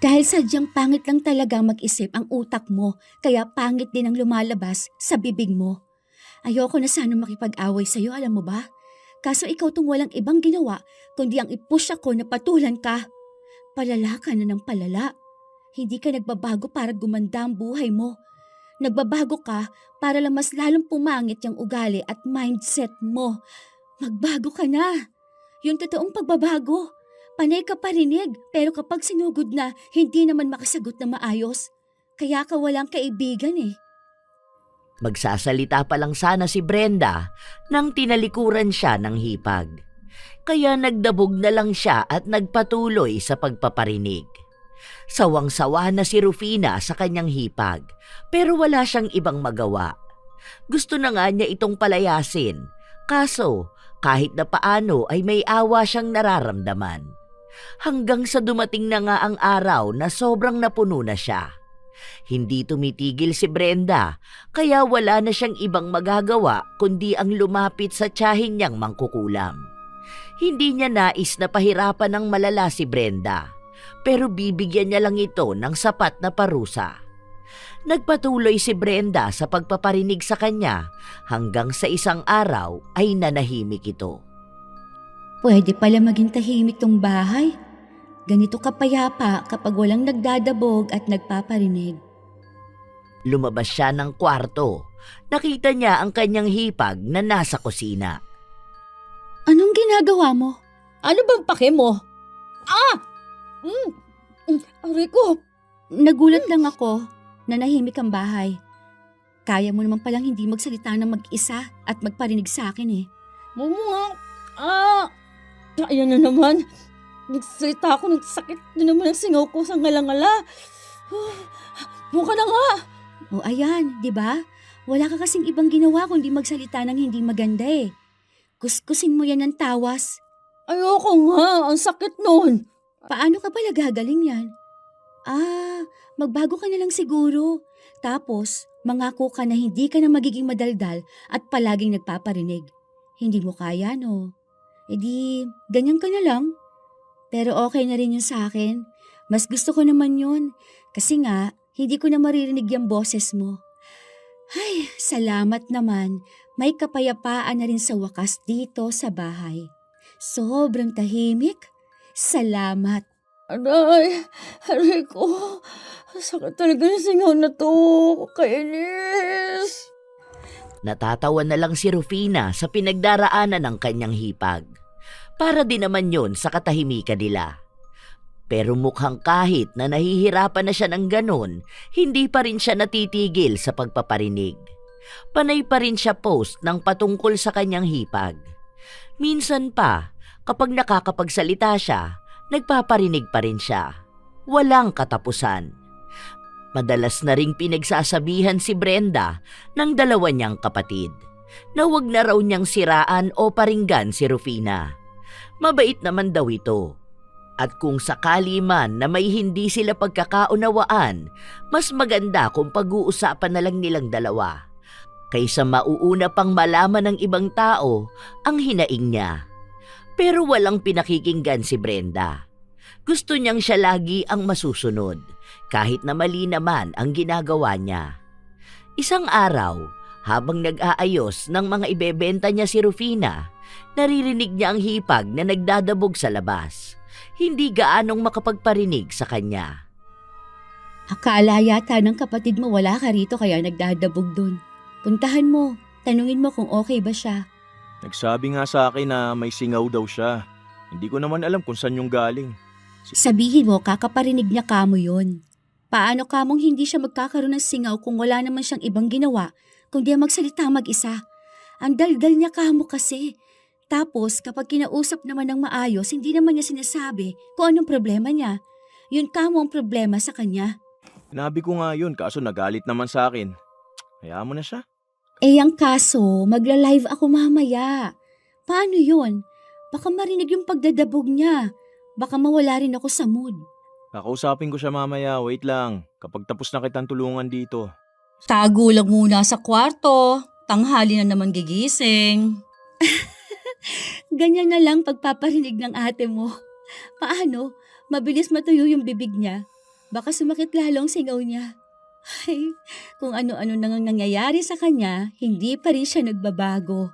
Dahil sadyang pangit lang talaga mag-isip ang utak mo, kaya pangit din ang lumalabas sa bibig mo. Ayoko na sana makipag-away sa'yo, alam mo ba? Kaso ikaw tong walang ibang ginawa, kundi ang i-push ako na patulan ka. Palala ka na ng palala. Hindi ka nagbabago para gumanda ang buhay mo. Nagbabago ka para lang mas lalong pumangit yung ugali at mindset mo. Magbago ka na. Yung totoong pagbabago. Panay ka parinig, pero kapag sinugod na, hindi naman makasagot na maayos. Kaya ka walang kaibigan eh. Magsasalita pa lang sana si Brenda nang tinalikuran siya ng hipag. Kaya nagdabog na lang siya at nagpatuloy sa pagpaparinig. Sawang-sawa na si Rufina sa kanyang hipag, pero wala siyang ibang magawa. Gusto na nga niya itong palayasin, kaso kahit na paano ay may awa siyang nararamdaman. Hanggang sa dumating na nga ang araw na sobrang napuno na siya. Hindi tumitigil si Brenda, kaya wala na siyang ibang magagawa kundi ang lumapit sa tiyahin niyang mangkukulam. Hindi niya nais na pahirapan ng malala si Brenda, pero bibigyan niya lang ito ng sapat na parusa. Nagpatuloy si Brenda sa pagpaparinig sa kanya hanggang sa isang araw ay nanahimik ito. Pwede pala maging tahimik tong bahay. Ganito kapayapa kapag walang nagdadabog at nagpaparinig. Lumabas siya ng kwarto. Nakita niya ang kanyang hipag na nasa kusina. Anong ginagawa mo? Ano bang pake mo? Aray ko! Nagulat lang ako na nahimik ang bahay. Kaya mo naman palang hindi magsalita ng mag-isa at magparinig sa akin eh. Mama! Ayan na naman. Nagsalita ako ng sakit na naman ang singaw ko sa ngalangala. Mukha na nga! O ayan, di ba? Wala ka kasing ibang ginawa kundi magsalita ng hindi maganda eh. Kuskusin mo yan ng tawas. Ayoko nga, ang sakit nun. Paano ka pala gagaling yan? Magbago ka na lang siguro. Tapos, mangako ka na hindi ka na magiging madaldal at palaging nagpaparinig. Hindi mo kaya, no? E di, ganyan ka na lang. Pero okay na rin yun sa akin. Mas gusto ko naman yun. Kasi nga, hindi ko na maririnig yung boses mo. Ay, salamat naman. May kapayapaan na rin sa wakas dito sa bahay. Sobrang tahimik. Salamat. Aray ko. Sakit talaga ng singaw na to. Kainis. Natatawa na lang si Rufina sa pinagdaraanan ng kanyang hipag. Para din naman yon sa katahimikan nila. Pero mukhang kahit na nahihirapan na siya ng ganon, hindi pa rin siya natitigil sa pagpaparinig. Panay pa rin siya post ng patungkol sa kanyang hipag. Minsan pa, kapag nakakapagsalita siya, nagpaparinig pa rin siya. Walang katapusan. Madalas na ring pinagsasabihan si Brenda ng dalawa niyang kapatid na wag na raw niyang siraan o paringgan si Rufina. Mabait naman daw ito. At kung sakali man na may hindi sila pagkakaunawaan, mas maganda kung pag-uusapan na lang nilang dalawa, kaysa mauuna pang malaman ng ibang tao ang hinaing niya. Pero walang pinakikinggan si Brenda. Gusto niyang siya lagi ang masusunod, kahit na mali naman ang ginagawa niya. Isang araw, habang nag-aayos ng mga ibebenta niya si Rufina, naririnig niya ang hipag na nagdadabog sa labas. Hindi gaanong makapagparinig sa kanya. Akala yata ng kapatid mo wala ka rito kaya nagdadabog dun. Puntahan mo, tanungin mo kung okay ba siya. Nagsabi nga sa akin na may singaw daw siya. Hindi ko naman alam kung saan yung galing. Sabihin mo, kakaparinig niya kamo yun. Paano kamong hindi siya magkakaroon ng singaw kung wala naman siyang ibang ginawa kundi magsalita mag-isa? Ang daldal niya kamo kasi. Tapos kapag kinausap naman ng maayos, hindi naman niya sinasabi kung anong problema niya. Yun kamo ang problema sa kanya. Sinabi ko nga yun kaso nagalit naman sa akin. Hayaan mo na siya. Eh ang kaso, magla-live ako mamaya. Paano yun? Baka marinig yung pagdadabog niya. Baka mawala rin ako sa mood. Kakausapin ko siya mamaya, wait lang. Kapag tapos na kitang tulungan dito. Tago lang muna sa kwarto. Tanghali na naman gigising. Ganyan na lang pagpaparinig ng ate mo. Paano? Mabilis matuyo yung bibig niya. Baka sumakit lalo ang singaw niya. Ay, kung ano-ano nang nangyayari sa kanya, hindi pa rin siya nagbabago.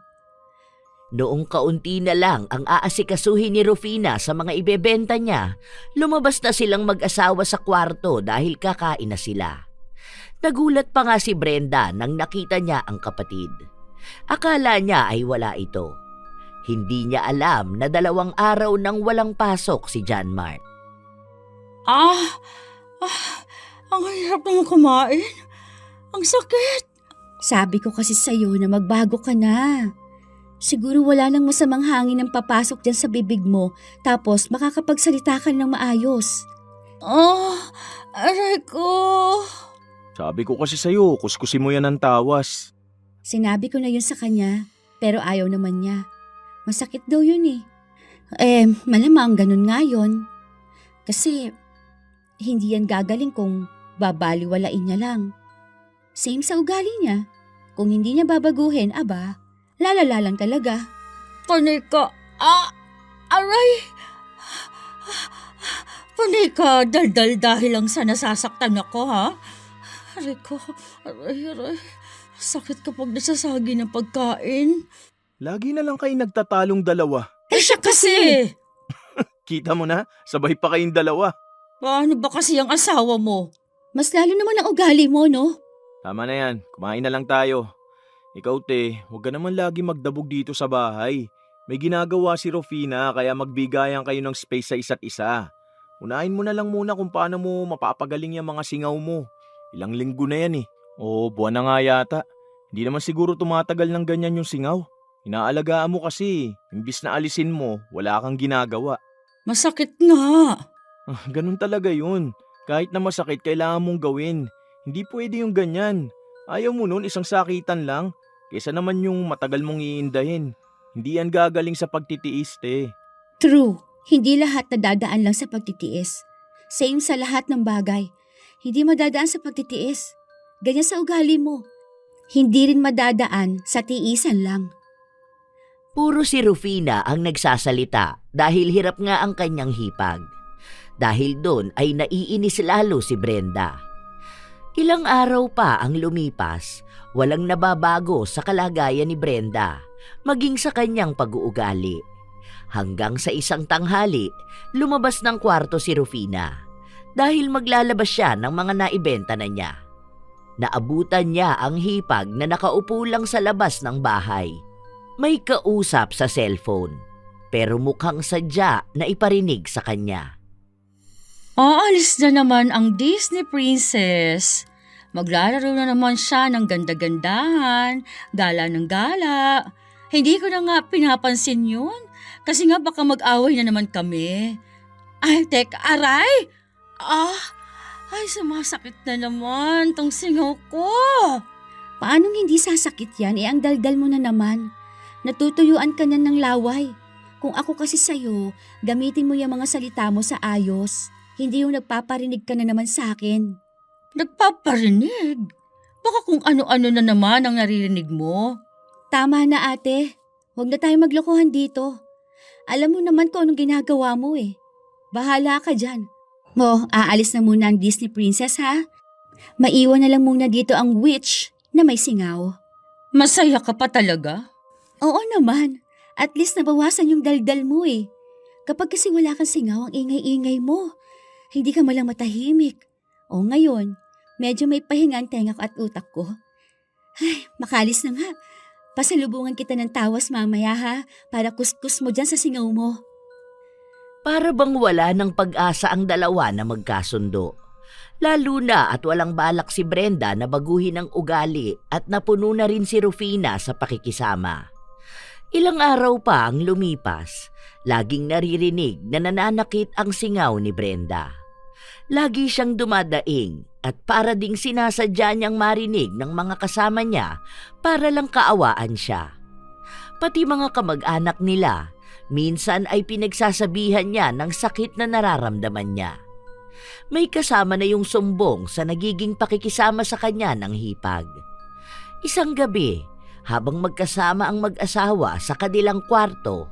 Noong kaunti na lang ang aasikasuhin ni Rufina sa mga ibebenta niya, lumabas na silang mag-asawa sa kwarto dahil kakain na sila. Nagulat pa nga si Brenda nang nakita niya ang kapatid. Akala niya ay wala ito. Hindi niya alam na 2 araw nang walang pasok si John Mark. Ang hirap naman kumain. Ang sakit. Sabi ko kasi sa'yo na magbago ka na. Siguro wala nang masamang hangin ang papasok dyan sa bibig mo tapos makakapagsalita ka ng maayos. Aray ko. Sabi ko kasi sa'yo, kuskusin mo yan ng tawas. Sinabi ko na yun sa kanya pero ayaw naman niya. Masakit daw yun eh. Malamang ganun nga yun. Kasi hindi yan gagaling kung babaliwalain niya lang. Same sa ugali niya. Kung hindi niya babaguhin, lalala lang talaga. Panika. Aray. Panika, daldal dahil lang sa nasasaktan ako, ha? Aray ko. Aray. Sakit kapag nasasagi ng pagkain. Lagi na lang kayo nagtatalong dalawa. Siya kasi. Kita mo na, sabay pa kayong dalawa. Paano ba kasi ang asawa mo? Mas lalo naman ang ugali mo, no? Tama na yan, kumain na lang tayo. Ikaw te, huwag ka naman lagi magdabog dito sa bahay. May ginagawa si Rufina kaya magbigayan kayo ng space sa isa't isa. Unahin mo na lang muna kung paano mo mapapagaling yung mga singaw mo. Ilang linggo na yan eh. O buwan na nga yata. Hindi naman siguro tumatagal ng ganyan yung singaw. Inaalagaan mo kasi, imbis na alisin mo, wala kang ginagawa. Masakit nga. Ganun talaga yun. Kahit na masakit, kailangan mong gawin. Hindi pwede yung ganyan. Ayaw mo nun isang sakitan lang. Kesa naman yung matagal mong iindahin. Hindi yan gagaling sa pagtitiis, te. True, hindi lahat nadadaan lang sa pagtitiis. Same sa lahat ng bagay. Hindi madadaan sa pagtitiis. Ganyan sa ugali mo. Hindi rin madadaan sa tiisan lang. Puro si Rufina ang nagsasalita dahil hirap nga ang kanyang hipag. Dahil doon ay naiinis lalo si Brenda. Ilang araw pa ang lumipas, walang nababago sa kalagayan ni Brenda, maging sa kanyang pag-uugali. Hanggang sa isang tanghali, lumabas ng kwarto si Rufina dahil maglalabas siya ng mga naibenta na niya. Naabutan niya ang hipag na nakaupo lang sa labas ng bahay. May kausap sa cellphone, pero mukhang sadya na iparinig sa kanya. Aalis na naman ang Disney Princess. Maglalaro na naman siya ng ganda-gandahan, gala ng gala. Hindi ko na nga pinapansin yun. Kasi nga baka mag-away na naman kami. Ay, aray! Ay, sumasakit na naman tong singaw ko. Paanong hindi sasakit yan? Ang daldal mo na naman. Natutuyuan ka na ng laway. Kung ako kasi sa'yo, gamitin mo yung mga salita mo sa ayos. Hindi yung nagpaparinig ka na naman sa akin. Nagpaparinig? Baka kung ano-ano na naman ang naririnig mo. Tama na ate. Huwag na tayo maglokohan dito. Alam mo naman kung anong ginagawa mo eh. Bahala ka dyan. aalis na muna ang Disney Princess ha? Maiwan na lang muna dito ang witch na may singaw. Masaya ka pa talaga? Oo naman. At least nabawasan yung daldal mo eh. Kapag kasi wala kang singaw, ang ingay-ingay mo. Hindi ka malang matahimik. O ngayon, medyo may pahinga ang tenga ko at utak ko. Ay, makalis na nga. Pasalubungan kita ng tawas mamaya ha, para kuskus mo dyan sa singaw mo. Para bang wala ng pag-asa ang dalawa na magkasundo. Lalo na at walang balak si Brenda na baguhin ang ugali at napuno na rin si Rufina sa pakikisama. Ilang araw pa ang lumipas, laging naririnig na nananakit ang singaw ni Brenda. Lagi siyang dumadaing at para ding sinasadya niyang marinig ng mga kasama niya para lang kaawaan siya. Pati mga kamag-anak nila, minsan ay pinagsasabihan niya ng sakit na nararamdaman niya. May kasama na yung sumbong sa nagiging pakikisama sa kanya ng hipag. Isang gabi, habang magkasama ang mag-asawa sa kanilang kwarto,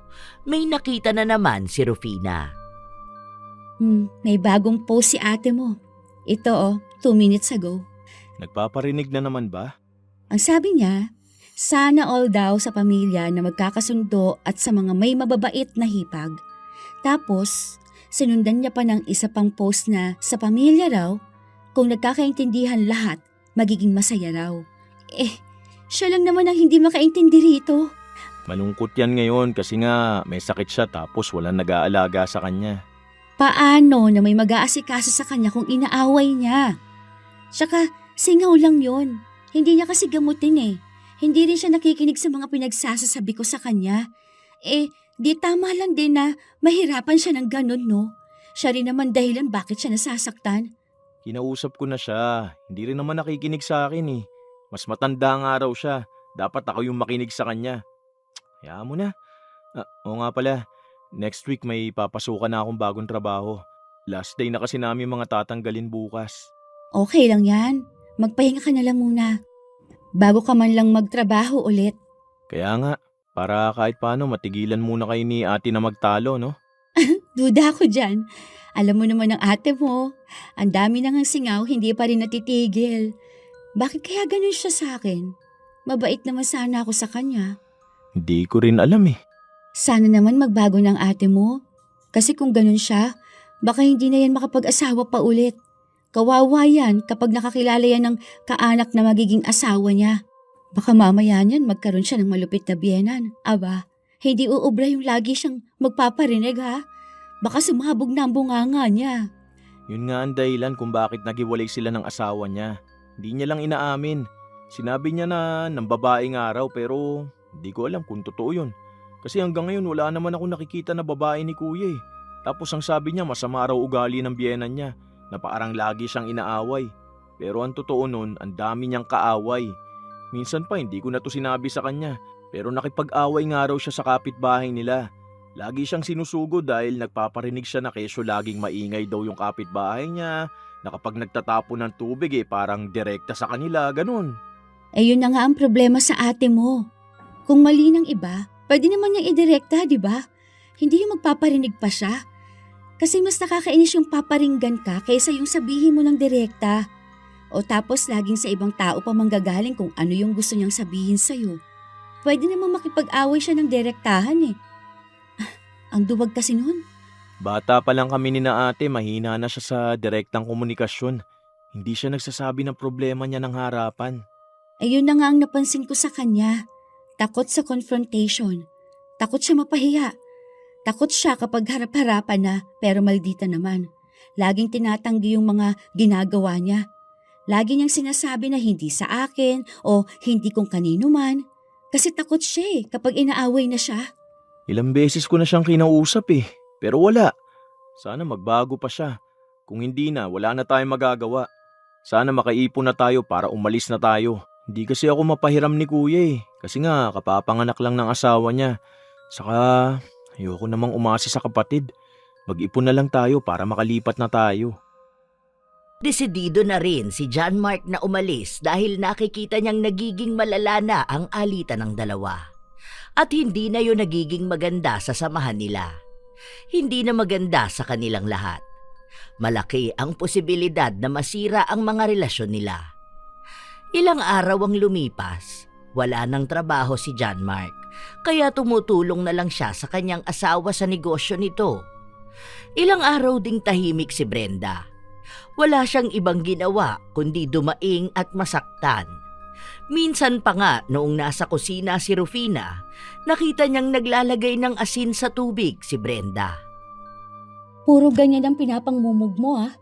may nakita na naman si Rufina. May bagong post si ate mo. Ito 2 minutes ago. Nagpaparinig na naman ba? Ang sabi niya, sana all daw sa pamilya na magkakasundo at sa mga may mababait na hipag. Tapos, sinundan niya pa ng isa pang post na sa pamilya raw, kung nagkakaintindihan lahat, magiging masaya raw. Siya lang naman ang hindi makaintindi rito. Malungkot yan ngayon kasi nga may sakit siya tapos walang nag-aalaga sa kanya. Paano na may mag-aasikaso sa kanya kung inaaway niya? Tsaka, singaw lang yon. Hindi niya kasi gamutin eh. Hindi rin siya nakikinig sa mga pinagsasasabi ko sa kanya. Di tama lang din na mahirapan siya ng ganun, no? Siya rin naman dahilan bakit siya nasasaktan. Kinausap ko na siya. Hindi rin naman nakikinig sa akin eh. Mas matanda nga raw siya. Dapat ako yung makinig sa kanya. Hayaan mo na. Oo nga pala. Next week may papasukan na akong bagong trabaho. Last day na kasi namin mga tatanggalin bukas. Okay lang yan. Magpahinga ka na lang muna. Bago ka man lang magtrabaho ulit. Kaya nga, para kahit paano matigilan muna kayo ni ate na magtalo, no? Duda ako dyan. Alam mo naman ang ate mo. Ang dami nang singaw, hindi pa rin natitigil. Bakit kaya ganun siya sa akin? Mabait naman sana ako sa kanya. Hindi ko rin alam eh. Sana naman magbago ng ate mo. Kasi kung ganun siya, baka hindi na yan makapag-asawa pa ulit. Kawawa yan kapag nakakilala yan ng kaanak na magiging asawa niya. Baka mamaya niyan magkaroon siya ng malupit na biyenan. Aba, hindi uubra yung lagi siyang magpaparinig ha. Baka sumabog na ang bunganga niya. Yun nga ang dahilan kung bakit nagiwalay sila ng asawa niya. Hindi niya lang inaamin. Sinabi niya na ng babae nga raw pero hindi ko alam kung totoo yun. Kasi hanggang ngayon wala naman ako nakikita na babae ni kuya eh. Tapos ang sabi niya masama raw ugali ng biyenan niya na parang lagi siyang inaaway. Pero ang totoo nun, ang dami niyang kaaway. Minsan pa hindi ko na to sinabi sa kanya. Pero nakipag-away nga raw siya sa kapitbahay nila. Lagi siyang sinusugo dahil nagpaparinig siya na kesyo laging maingay daw yung kapitbahay niya. Na kapag nagtatapon ng tubig parang direkta sa kanila, ganun. Yun na nga ang problema sa ate mo. Kung mali ng iba, pwede naman niyang idirekta, di ba? Hindi yung magpaparinig pa siya. Kasi mas nakakainis yung paparinggan ka kaysa yung sabihin mo ng direkta. O tapos laging sa ibang tao pa manggagaling kung ano yung gusto niyang sabihin sa'yo. Pwede namang makipag-away siya ng direktahan eh. Ang duwag kasi nun. Bata pa lang kami ni na ate, mahina na siya sa direktang komunikasyon. Hindi siya nagsasabi ng problema niya ng harapan. Ayun na nga ang napansin ko sa kanya. Takot sa confrontation. Takot siya mapahiya. Takot siya kapag harap-harapan na pero maldita naman. Laging tinatanggi yung mga ginagawa niya. Lagi niyang sinasabi na hindi sa akin o hindi kung kanino man. Kasi takot siya kapag inaaway na siya. Ilang beses ko na siyang kinausap pero wala. Sana magbago pa siya. Kung hindi na, wala na tayong magagawa. Sana makaipon na tayo para umalis na tayo. Hindi kasi ako mapahiram ni kuya kasi nga kapapanganak lang ng asawa niya. Saka ayoko namang umasa sa kapatid. Mag-ipon na lang tayo para makalipat na tayo. Desidido na rin si John Mark na umalis dahil nakikita niyang nagiging malala na ang alitan ng dalawa. At hindi na yun nagiging maganda sa samahan nila. Hindi na maganda sa kanilang lahat. Malaki ang posibilidad na masira ang mga relasyon nila. Ilang araw ang lumipas, wala nang trabaho si John Mark, kaya tumutulong na lang siya sa kanyang asawa sa negosyo nito. Ilang araw ding tahimik si Brenda. Wala siyang ibang ginawa kundi dumaing at masaktan. Minsan pa nga noong nasa kusina si Rufina, nakita niyang naglalagay ng asin sa tubig si Brenda. Puro ganyan ang pinapangmumug mo ah.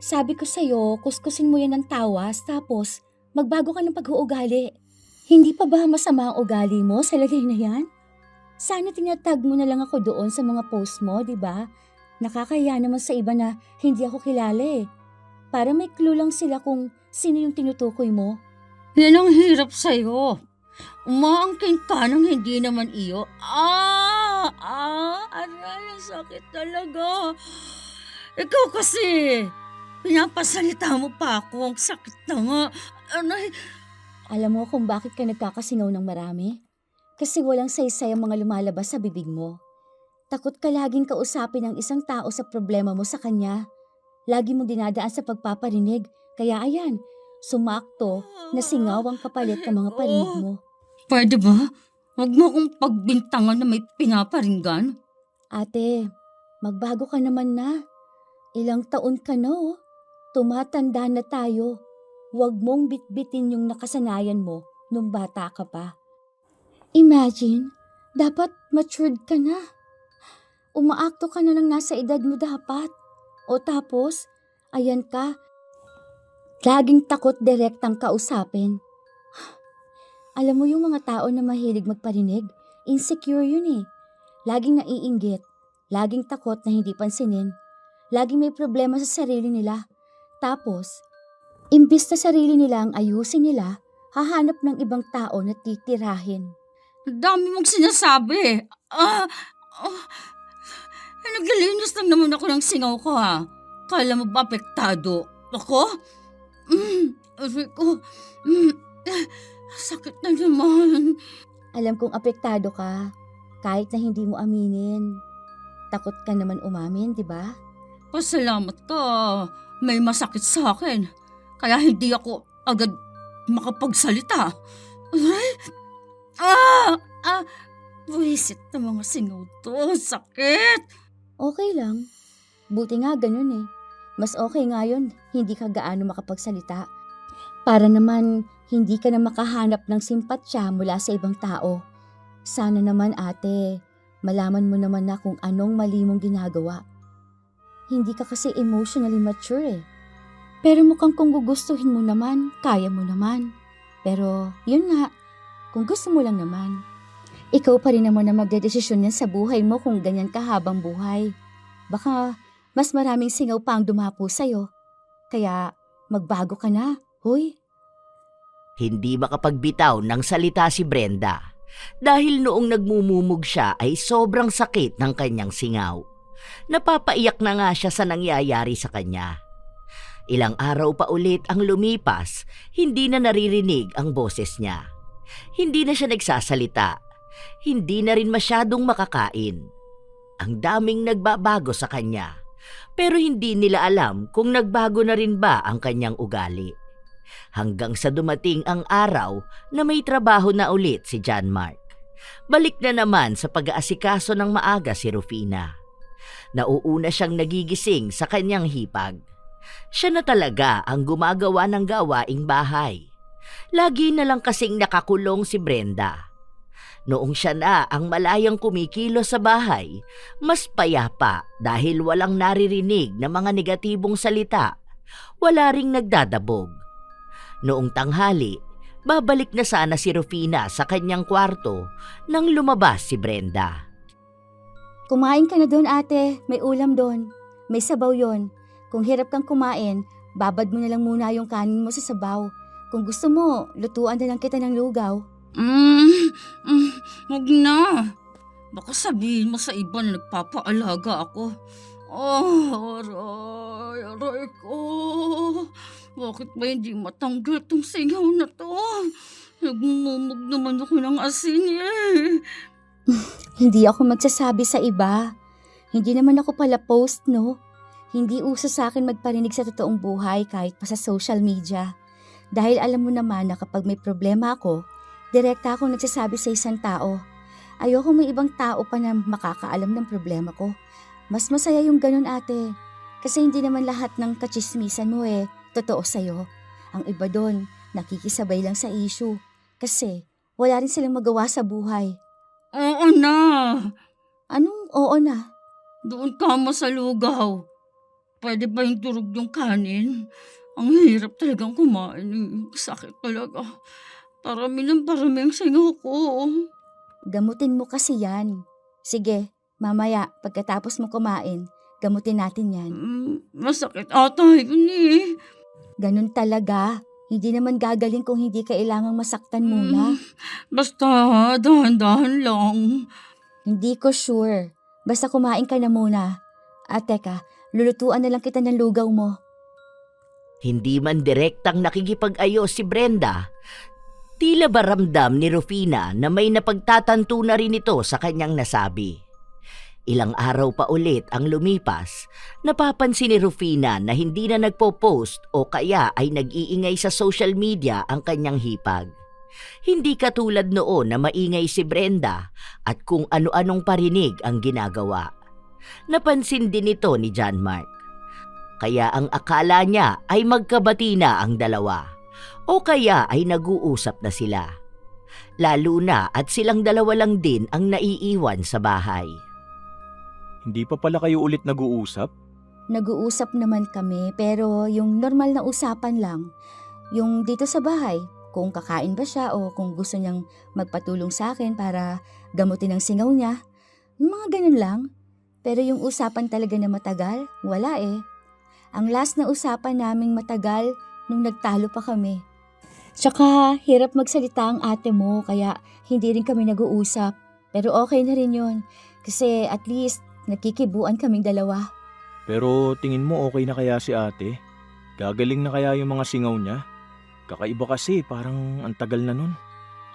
Sabi ko sa'yo, kuskusin mo yan ng tawas tapos magbago ka ng pag-uugali. Hindi pa ba masama ang ugali mo sa lagay na yan? Sana tinatag mo na lang ako doon sa mga post mo, di ba? Nakakaya naman sa iba na hindi ako kilala eh. Para may clue lang sila kung sino yung tinutukoy mo. Yan ang hirap sa'yo. Umaangkin ka nang hindi naman iyo. Aray, ang sakit talaga. Ikaw kasi, pinapasalita mo pa ako. Ang sakit na nga. Aray. Alam mo kung bakit ka nagkakasingaw ng marami? Kasi walang saysay ang mga lumalabas sa bibig mo. Takot ka laging kausapin ang isang tao sa problema mo sa kanya. Lagi mong dinadaan sa pagpaparinig. Kaya ayan, sumakto na singaw ang kapalit ng mga parinig mo. Pwede ba? Huwag mo akong pagbintangan na may pinaparinggan. Ate, magbago ka naman na. Ilang taon ka na oh. Tumatanda na tayo. Huwag mong bitbitin yung nakasanayan mo nung bata ka pa. Imagine, dapat matured ka na. Umaakto ka na ng nasa edad mo dapat. O tapos, ayan ka, laging takot direktang kausapin. Alam mo yung mga tao na mahilig magparinig, insecure yun eh. Laging naiinggit, laging takot na hindi pansinin, laging may problema sa sarili nila. Tapos, imbis na sarili nila ang ayusin nila, hahanap ng ibang tao na titirahin. Ang dami mong sinasabi. Naglilinis lang naman ako ng singaw ko ha. Kala mo ba apektado? Ako? Aray ko. Sakit na naman. Alam kong apektado ka, kahit na hindi mo aminin. Takot ka naman umamin, di ba? Pasalamat ka. May masakit sa akin. Kaya hindi ako agad makapagsalita. Aray! Buwisit na mga singaw to. Sakit! Okay lang. Buti nga ganun eh. Mas okay nga yun, hindi ka gaano makapagsalita. Para naman, hindi ka na makahanap ng simpatsya mula sa ibang tao. Sana naman ate, malaman mo naman na kung anong mali mong ginagawa. Hindi ka kasi emotionally mature eh. Pero mukhang kung gugustuhin mo naman, kaya mo naman. Pero yun nga, kung gusto mo lang naman. Ikaw pa rin naman na magdedesisyon yan sa buhay mo kung ganyan ka habang buhay. Baka mas maraming singaw pa ang dumapo sa'yo. Kaya magbago ka na, huy. Hindi makapagbitaw ng salita si Brenda dahil noong nagmumumug siya ay sobrang sakit ng kanyang singaw. Napapaiyak na nga siya sa nangyayari sa kanya. Ilang araw pa ulit ang lumipas, hindi na naririnig ang boses niya. Hindi na siya nagsasalita. Hindi na rin masyadong makakain. Ang daming nagbabago sa kanya, pero hindi nila alam kung nagbago na rin ba ang kanyang ugali. Hanggang sa dumating ang araw na may trabaho na ulit si John Mark. Balik na naman sa pag-aasikaso ng maaga si Rufina. Nauuna siyang nagigising sa kanyang hipag. Siya na talaga ang gumagawa ng gawaing bahay. Lagi na lang kasing nakakulong si Brenda. Noong siya na ang malayang kumikilos sa bahay, mas payapa dahil walang naririnig na mga negatibong salita. Wala ring nagdadabog. Noong tanghali, babalik na sana si Rufina sa kanyang kwarto nang lumabas si Brenda. Kumain ka na doon ate, may ulam doon. May sabaw yon. Kung hirap kang kumain, babad mo na lang muna yung kanin mo sa sabaw. Kung gusto mo, lutuan na lang kita ng lugaw. Huwag na. Baka sabihin mo sa iba na nagpapaalaga ako. Aray ko. Bakit ba hindi matanggal tong singaw na to? Nagmumug naman ako ng asin eh. Hindi ako magsasabi sa iba. Hindi naman ako pala post, no? Hindi uso sa akin magparinig sa totoong buhay kahit pa sa social media. Dahil alam mo naman na kapag may problema ako, direkta akong nagsasabi sa isang tao. Ayoko may ibang tao pa na makakaalam ng problema ko. Mas masaya yung ganun, ate. Kasi hindi naman lahat ng kachismisan mo totoo sa'yo. Ang iba doon, nakikisabay lang sa issue. Kasi wala rin silang magawa sa buhay. Oo na. Anong oo na? Doon ka masalugaw. Pwede ba yung durog yung kanin? Ang hirap talagang kumain. Sakit talaga. Parami ang singaw ko. Gamutin mo kasi yan. Sige, mamaya pagkatapos mo kumain, gamutin natin yan. Masakit ata yun eh. Ganun talaga. Hindi naman gagaling kung hindi kailangang masaktan muna. Basta dahan-dahan lang. Hindi ko sure. Basta kumain ka na muna. At teka, lulutuan na lang kita ng lugaw mo. Hindi man direktang nakikipag-ayos si Brenda, tila ba ramdam ni Rufina na may napagtatanto na rin ito sa kanyang nasabi. Ilang araw pa ulit ang lumipas, napapansin ni Rufina na hindi na nagpo-post o kaya ay nag-iingay sa social media ang kanyang hipag. Hindi katulad noon na maingay si Brenda at kung ano-anong parinig ang ginagawa. Napansin din ito ni John Mark. Kaya ang akala niya ay magkabati na ang dalawa o kaya ay nag-uusap na sila. Lalo na at silang dalawa lang din ang naiiwan sa bahay. Hindi pa pala kayo ulit nag-uusap? Nag-uusap naman kami pero yung normal na usapan lang. Yung dito sa bahay, kung kakain ba siya o kung gusto niyang magpatulong sa akin para gamutin ang singaw niya. Yung mga ganun lang. Pero yung usapan talaga na matagal, wala eh. Ang last na usapan naming matagal nung nagtalo pa kami. Tsaka hirap magsalita ang ate mo kaya hindi rin kami nag-uusap. Pero okay na rin yun kasi at least nakikibuan kaming dalawa. Pero tingin mo okay na kaya si ate? Gagaling na kaya yung mga singaw niya? Kakaiba kasi, parang ang tagal na nun.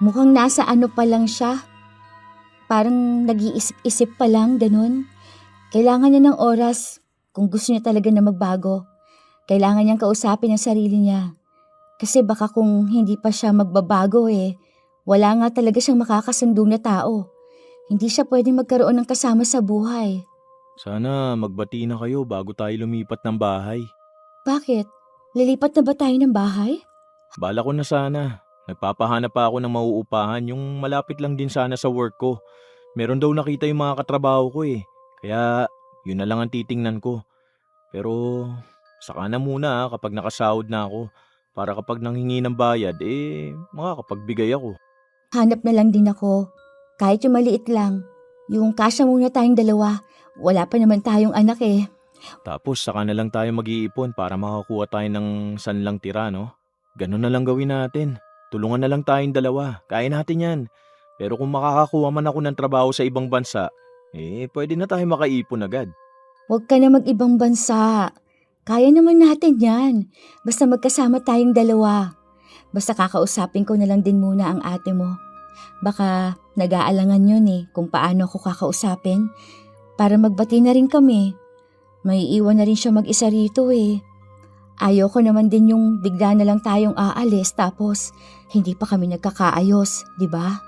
Mukhang nasa ano pa lang siya. Parang nag-iisip-isip pa lang, ganun. Kailangan niya ng oras kung gusto niya talaga na magbago. Kailangan niyang kausapin ang sarili niya. Kasi baka kung hindi pa siya magbabago wala nga talaga siyang makakasundong na tao. Hindi siya pwedeng magkaroon ng kasama sa buhay. Sana magbati na kayo bago tayo lumipat ng bahay. Bakit? Lilipat na ba tayo ng bahay? Bala ko na sana. Nagpapahanap pa ako ng mauupahan yung malapit lang din sana sa work ko. Meron daw nakita yung mga katrabaho ko eh. Kaya yun na lang ang titingnan ko. Pero saka na muna kapag nakasahod na ako. Para kapag nanghingi ng bayad makakapagbigay ako. Hanap na lang din ako. Kahit yung maliit lang. Yung kasya muna tayong dalawa. Wala pa naman tayong anak eh. Tapos saka na lang tayo mag-iipon para makakuha tayo ng sanlang tira, no? Ganun na lang gawin natin. Tulungan na lang tayong dalawa. Kaya natin yan. Pero kung makakakuha man ako ng trabaho sa ibang bansa, pwede na tayo makaipon agad. Huwag ka na mag-ibang bansa. Kaya naman natin yan. Basta magkasama tayong dalawa. Basta kakausapin ko na lang din muna ang ate mo. Baka nag-aalangan yun kung paano ako kakausapin. Para magbati na rin kami. May iwan na rin siya mag-isa rito Ayoko naman din yung bigla na lang tayong aalis tapos hindi pa kami nagkakaayos, di ba?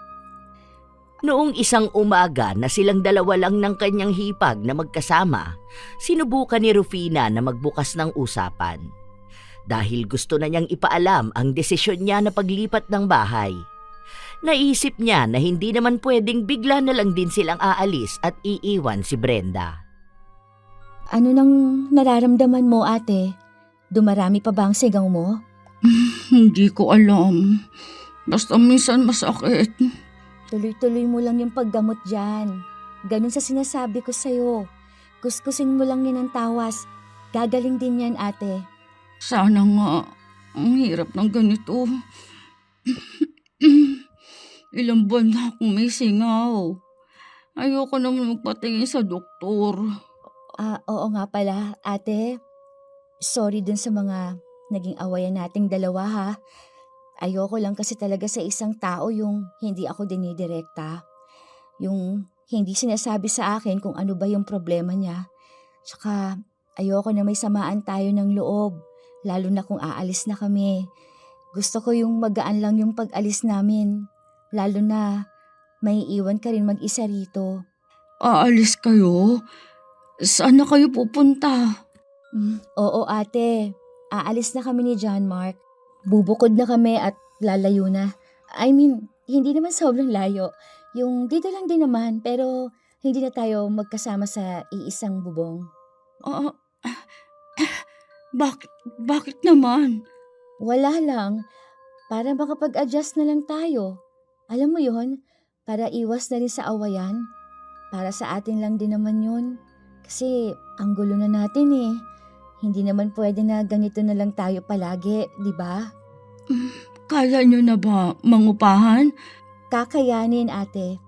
Noong isang umaga na silang dalawa lang ng kanyang hipag na magkasama, sinubukan ni Rufina na magbukas ng usapan. Dahil gusto na niyang ipaalam ang desisyon niya na paglipat ng bahay. Naisip niya na hindi naman pwedeng bigla na lang din silang aalis at iiwan si Brenda. Ano nang nararamdaman mo, ate? Dumarami pa ba ang sigaw mo? Hindi ko alam. Basta minsan masakit. Tuloy-tuloy mo lang yung paggamot dyan. Ganun sa sinasabi ko sa'yo. Kuskusin mo lang yan ng tawas. Gagaling din yan, ate. Sana nga. Ang hirap ng ganito. Ilang buwan na akong may singaw. Ayoko naman magpatingin sa doktor. Oo nga pala, ate. Sorry dun sa mga naging awayan nating dalawa ha. Ayoko lang kasi talaga sa isang tao yung hindi ako dinidirekta. Yung hindi sinasabi sa akin kung ano ba yung problema niya. Tsaka Ayoko na may samaan tayo ng loob, lalo na kung aalis na kami. Gusto ko yung magaan lang yung pag-alis namin, lalo na may iwan ka rin mag-isa rito. Aalis kayo? Saan na kayo pupunta? Oo ate, aalis na kami ni John Mark. Bubukod na kami at lalayo na. I mean, hindi naman sobrang layo. Yung dito lang din naman, pero hindi na tayo magkasama sa iisang bubong. Ah, bakit naman? Wala lang, para makapag-adjust na lang tayo. Alam mo yon, para iwas na rin sa awayan. Para sa atin lang din naman yun. Kasi ang gulo na natin eh. Hindi naman pwede na ganito na lang tayo palagi, di ba? Kaya nyo na ba mangupahan? Kakayanin ate.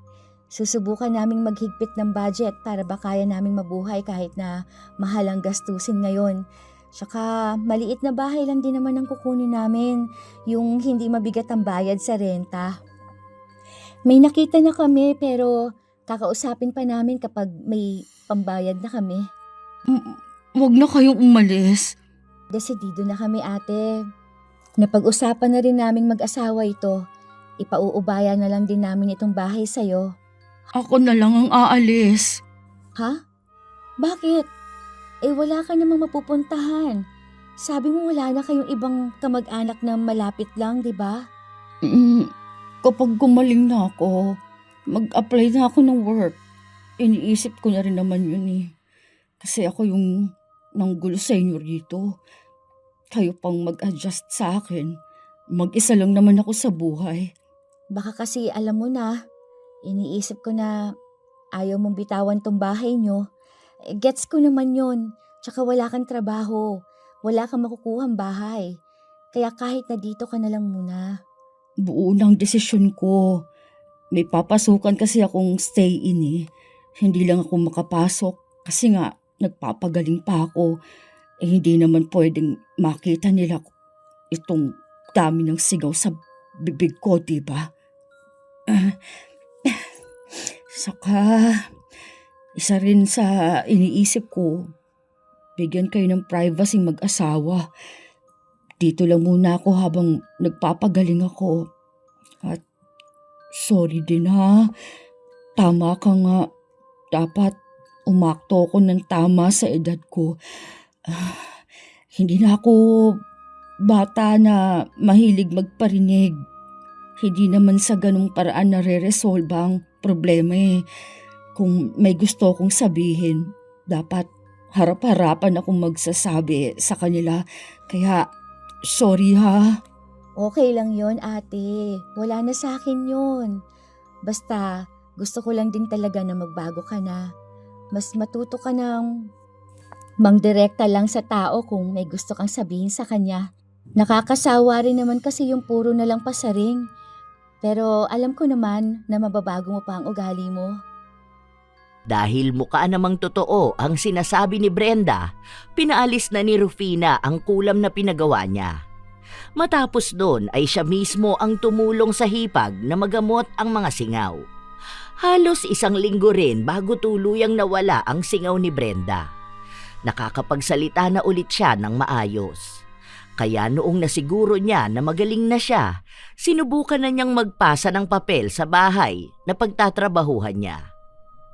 Susubukan naming maghigpit ng budget para ba kaya naming mabuhay kahit na mahal ang gastusin ngayon. Tsaka maliit na bahay lang din naman ang kukunin namin, yung hindi mabigat ang bayad sa renta. May nakita na kami pero kakausapin pa namin kapag may pambayad na kami. Huwag na kayong umalis. Desidido na kami ate. Napag-usapan na rin naming mag-asawa ito. Ipauubaya na lang din namin itong bahay sa'yo. Ako na lang ang aalis. Ha? Bakit? Wala ka namang mapupuntahan. Sabi mo wala na kayong ibang kamag-anak na malapit lang, di ba? Kapag gumaling na ako, mag-apply na ako ng work. Iniisip ko na rin naman yun eh. Kasi ako yung nanggulo sa inyo rito. Kayo pang mag-adjust sa akin. Mag-isa lang naman ako sa buhay. Baka kasi alam mo na, iniisip ko na ayaw mong bitawan tong bahay nyo. Gets ko naman yun. Tsaka wala kang trabaho. Wala kang makukuhang bahay. Kaya kahit na dito ka na lang muna. Buo ng desisyon ko. May papasukan kasi akong stay-in eh. Hindi lang ako makapasok kasi nga nagpapagaling pa ako. Hindi naman pwedeng makita nila itong dami ng sigaw sa bibig ko, diba? Saka, isa rin sa iniisip ko, bigyan kayo ng privacy mag-asawa. Dito lang muna ako habang nagpapagaling ako. At sorry din ha, tama ka nga. Dapat umakto ako ng tama sa edad ko. Hindi na ako bata na mahilig magparinig. Hindi naman sa ganung paraan na re-resolve ang problema eh. Kung may gusto akong sabihin, dapat harap-harapan akong magsasabi sa kanila. Kaya, sorry ha. Okay lang yon ate. Wala na sa akin yon. Basta, gusto ko lang din talaga na magbago ka na. Mas matuto ka ng mangdirekta lang sa tao kung may gusto kang sabihin sa kanya. Nakakasawa rin naman kasi yung puro na lang pasaring. Pero alam ko naman na mababago mo pa ang ugali mo. Dahil mukha namang totoo ang sinasabi ni Brenda, pinaalis na ni Rufina ang kulam na pinagawa niya. Matapos doon ay siya mismo ang tumulong sa hipag na magamot ang mga singaw. Halos 1 linggo rin bago tuluyang nawala ang singaw ni Brenda. Nakakapagsalita na ulit siya ng maayos. Kaya noong nasiguro niya na magaling na siya, sinubukan na niyang magpasa ng papel sa bahay na pagtatrabahuhan niya.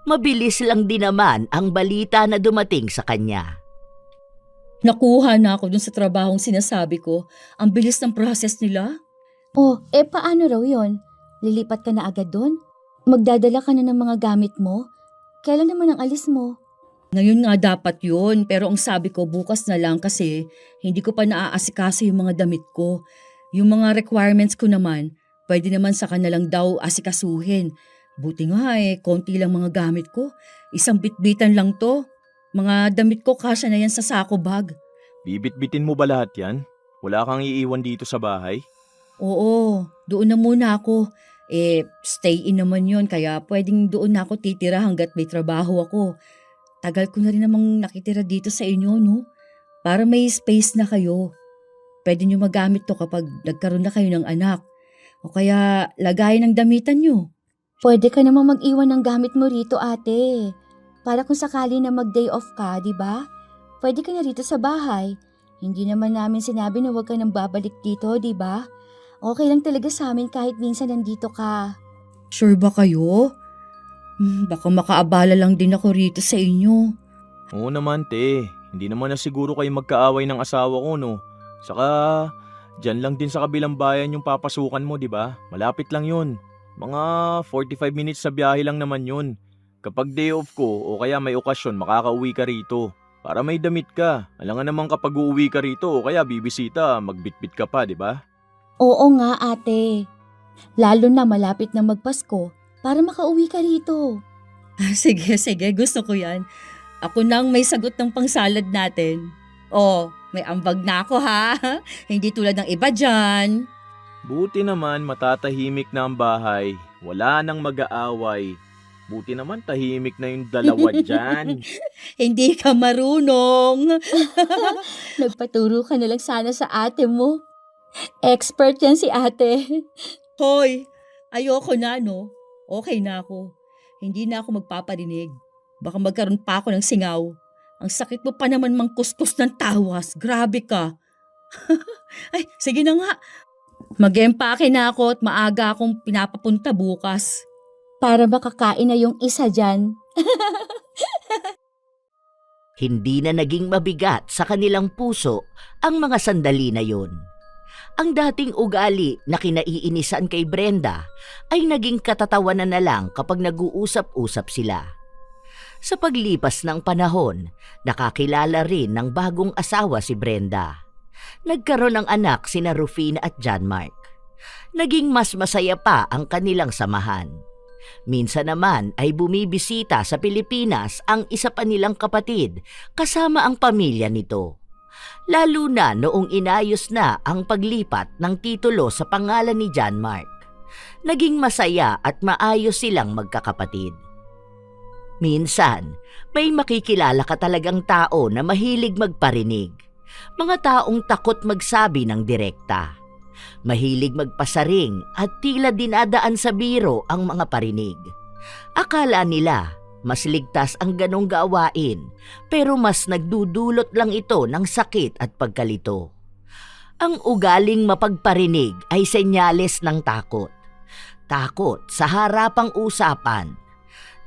Mabilis lang din naman ang balita na dumating sa kanya. Nakuha na ako dun sa trabahong sinasabi ko. Ang bilis ng process nila. Paano raw yon? Lilipat ka na agad doon? Magdadala ka na ng mga gamit mo? Kailan naman ang alis mo? Ngayon nga dapat yun, pero ang sabi ko bukas na lang kasi hindi ko pa naaasikaso yung mga damit ko. Yung mga requirements ko naman, pwede naman sa kanilang daw asikasuhin. Buti nga konti lang mga gamit ko. Isang bitbitan lang to. Mga damit ko kasya na yan sa sako bag. Bibit-bitin mo ba lahat yan? Wala kang iiwan dito sa bahay? Oo, doon na muna ako. Stay in naman yun kaya pwedeng doon na ako titira hanggat may trabaho ako. Tagal ko na rin namang nakitira dito sa inyo, no? Para may space na kayo. Pwede nyo magamit to kapag nagkaroon na kayo ng anak. O kaya lagayin ng damitan nyo. Pwede ka namang mag-iwan ng gamit mo rito ate. Para kung sakali na mag-day off ka, di ba? pwede ka na rito sa bahay. Hindi naman namin sinabi na huwag ka nang babalik dito, di ba? Okay lang talaga sa amin kahit minsan nandito ka. Sure ba kayo? Baka makaabala lang din ako rito sa inyo. Oo naman, te. Hindi naman na siguro kayo magkaaway ng asawa ko, no? Saka, dyan lang din sa kabilang bayan yung papasukan mo, di ba? Malapit lang yun. Mga 45 minutes sa biyahe lang naman yun. Kapag day off ko o kaya may okasyon, makakauwi ka rito. Para may damit ka. Alam nga naman kapag uuwi ka rito o kaya bibisita, magbitbit ka pa, di ba? Oo nga ate. Lalo na malapit na magpasko para makauwi ka rito. Sige, gusto ko yan. Ako nang may sagot ng pangsalad natin. Oh, may ambag na ako ha. Hindi tulad ng iba dyan. Buti naman matatahimik na ang bahay. Wala nang mag-aaway. Buti naman tahimik na yung dalawa dyan. Hindi ka marunong. Nagpaturo ka na lang sana sa ate mo. Expert yan si ate. Hoy, ayoko na no. Okay na ako. Hindi na ako magpaparinig. Baka magkaroon pa ako ng singaw. Ang sakit mo pa naman mangkuskus ng tawas. Grabe ka. Ay, sige na nga. Mag-empake na ako at maaga akong pinapapunta bukas. Para makakain na yung isa dyan. Hindi na naging mabigat sa kanilang puso ang mga sandali na yun. Ang dating ugali na kinaiinisan kay Brenda ay naging katatawanan na lang kapag nag-uusap-usap sila. Sa paglipas ng panahon, nakakilala rin ng bagong asawa si Brenda. Nagkaroon ng anak sina Rufina at John Mark. Naging mas masaya pa ang kanilang samahan. Minsan naman ay bumibisita sa Pilipinas ang isa pa nilang kapatid kasama ang pamilya nito. Lalo na noong inayos na ang paglipat ng titulo sa pangalan ni John Mark. Naging masaya at maayos silang magkakapatid. Minsan, may makikilala ka talagang tao na mahilig magparinig. Mga taong takot magsabi ng direkta. Mahilig magpasaring at tila dinadaan sa biro ang mga parinig. Akala nila mas ligtas ang ganong gawain, pero mas nagdudulot lang ito ng sakit at pagkalito. Ang ugaling mapagparinig ay senyales ng takot. Takot sa harapang usapan,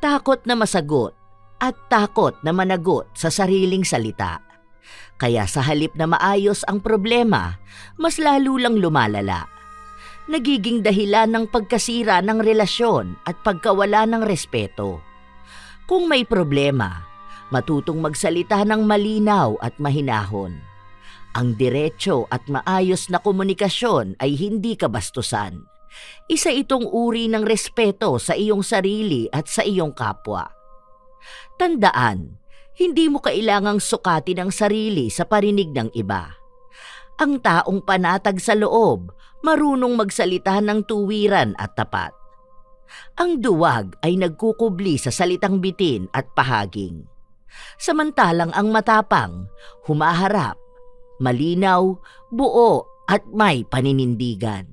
takot na masagot, at takot na managot sa sariling salita. Kaya sa halip na maayos ang problema, mas lalo lang lumalala. Nagiging dahilan ng pagkasira ng relasyon at pagkawala ng respeto. Kung may problema, matutong magsalita ng malinaw at mahinahon. Ang diretso at maayos na komunikasyon ay hindi kabastusan. Isa itong uri ng respeto sa iyong sarili at sa iyong kapwa. Tandaan, hindi mo kailangang sukatin ang sarili sa parinig ng iba. Ang taong panatag sa loob, marunong magsalita ng tuwiran at tapat. Ang duwag ay nagkukubli sa salitang bitin at pahaging. Samantalang ang matapang, humaharap, malinaw, buo at may paninindigan.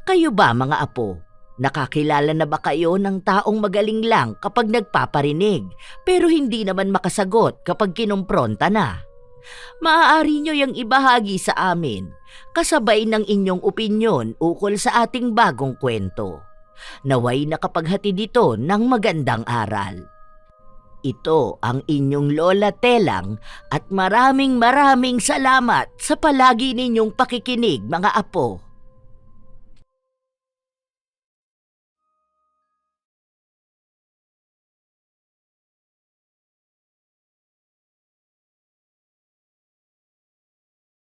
Kayo ba mga apo? Nakakilala na ba kayo ng taong magaling lang kapag nagpaparinig pero hindi naman makasagot kapag kinumpronta na? Maaari nyo yung ibahagi sa amin kasabay ng inyong opinyon ukol sa ating bagong kwento. Naway nakapaghatid ito ng magandang aral. Ito ang inyong Lola Telang at maraming salamat sa palagi ninyong pakikinig mga apo.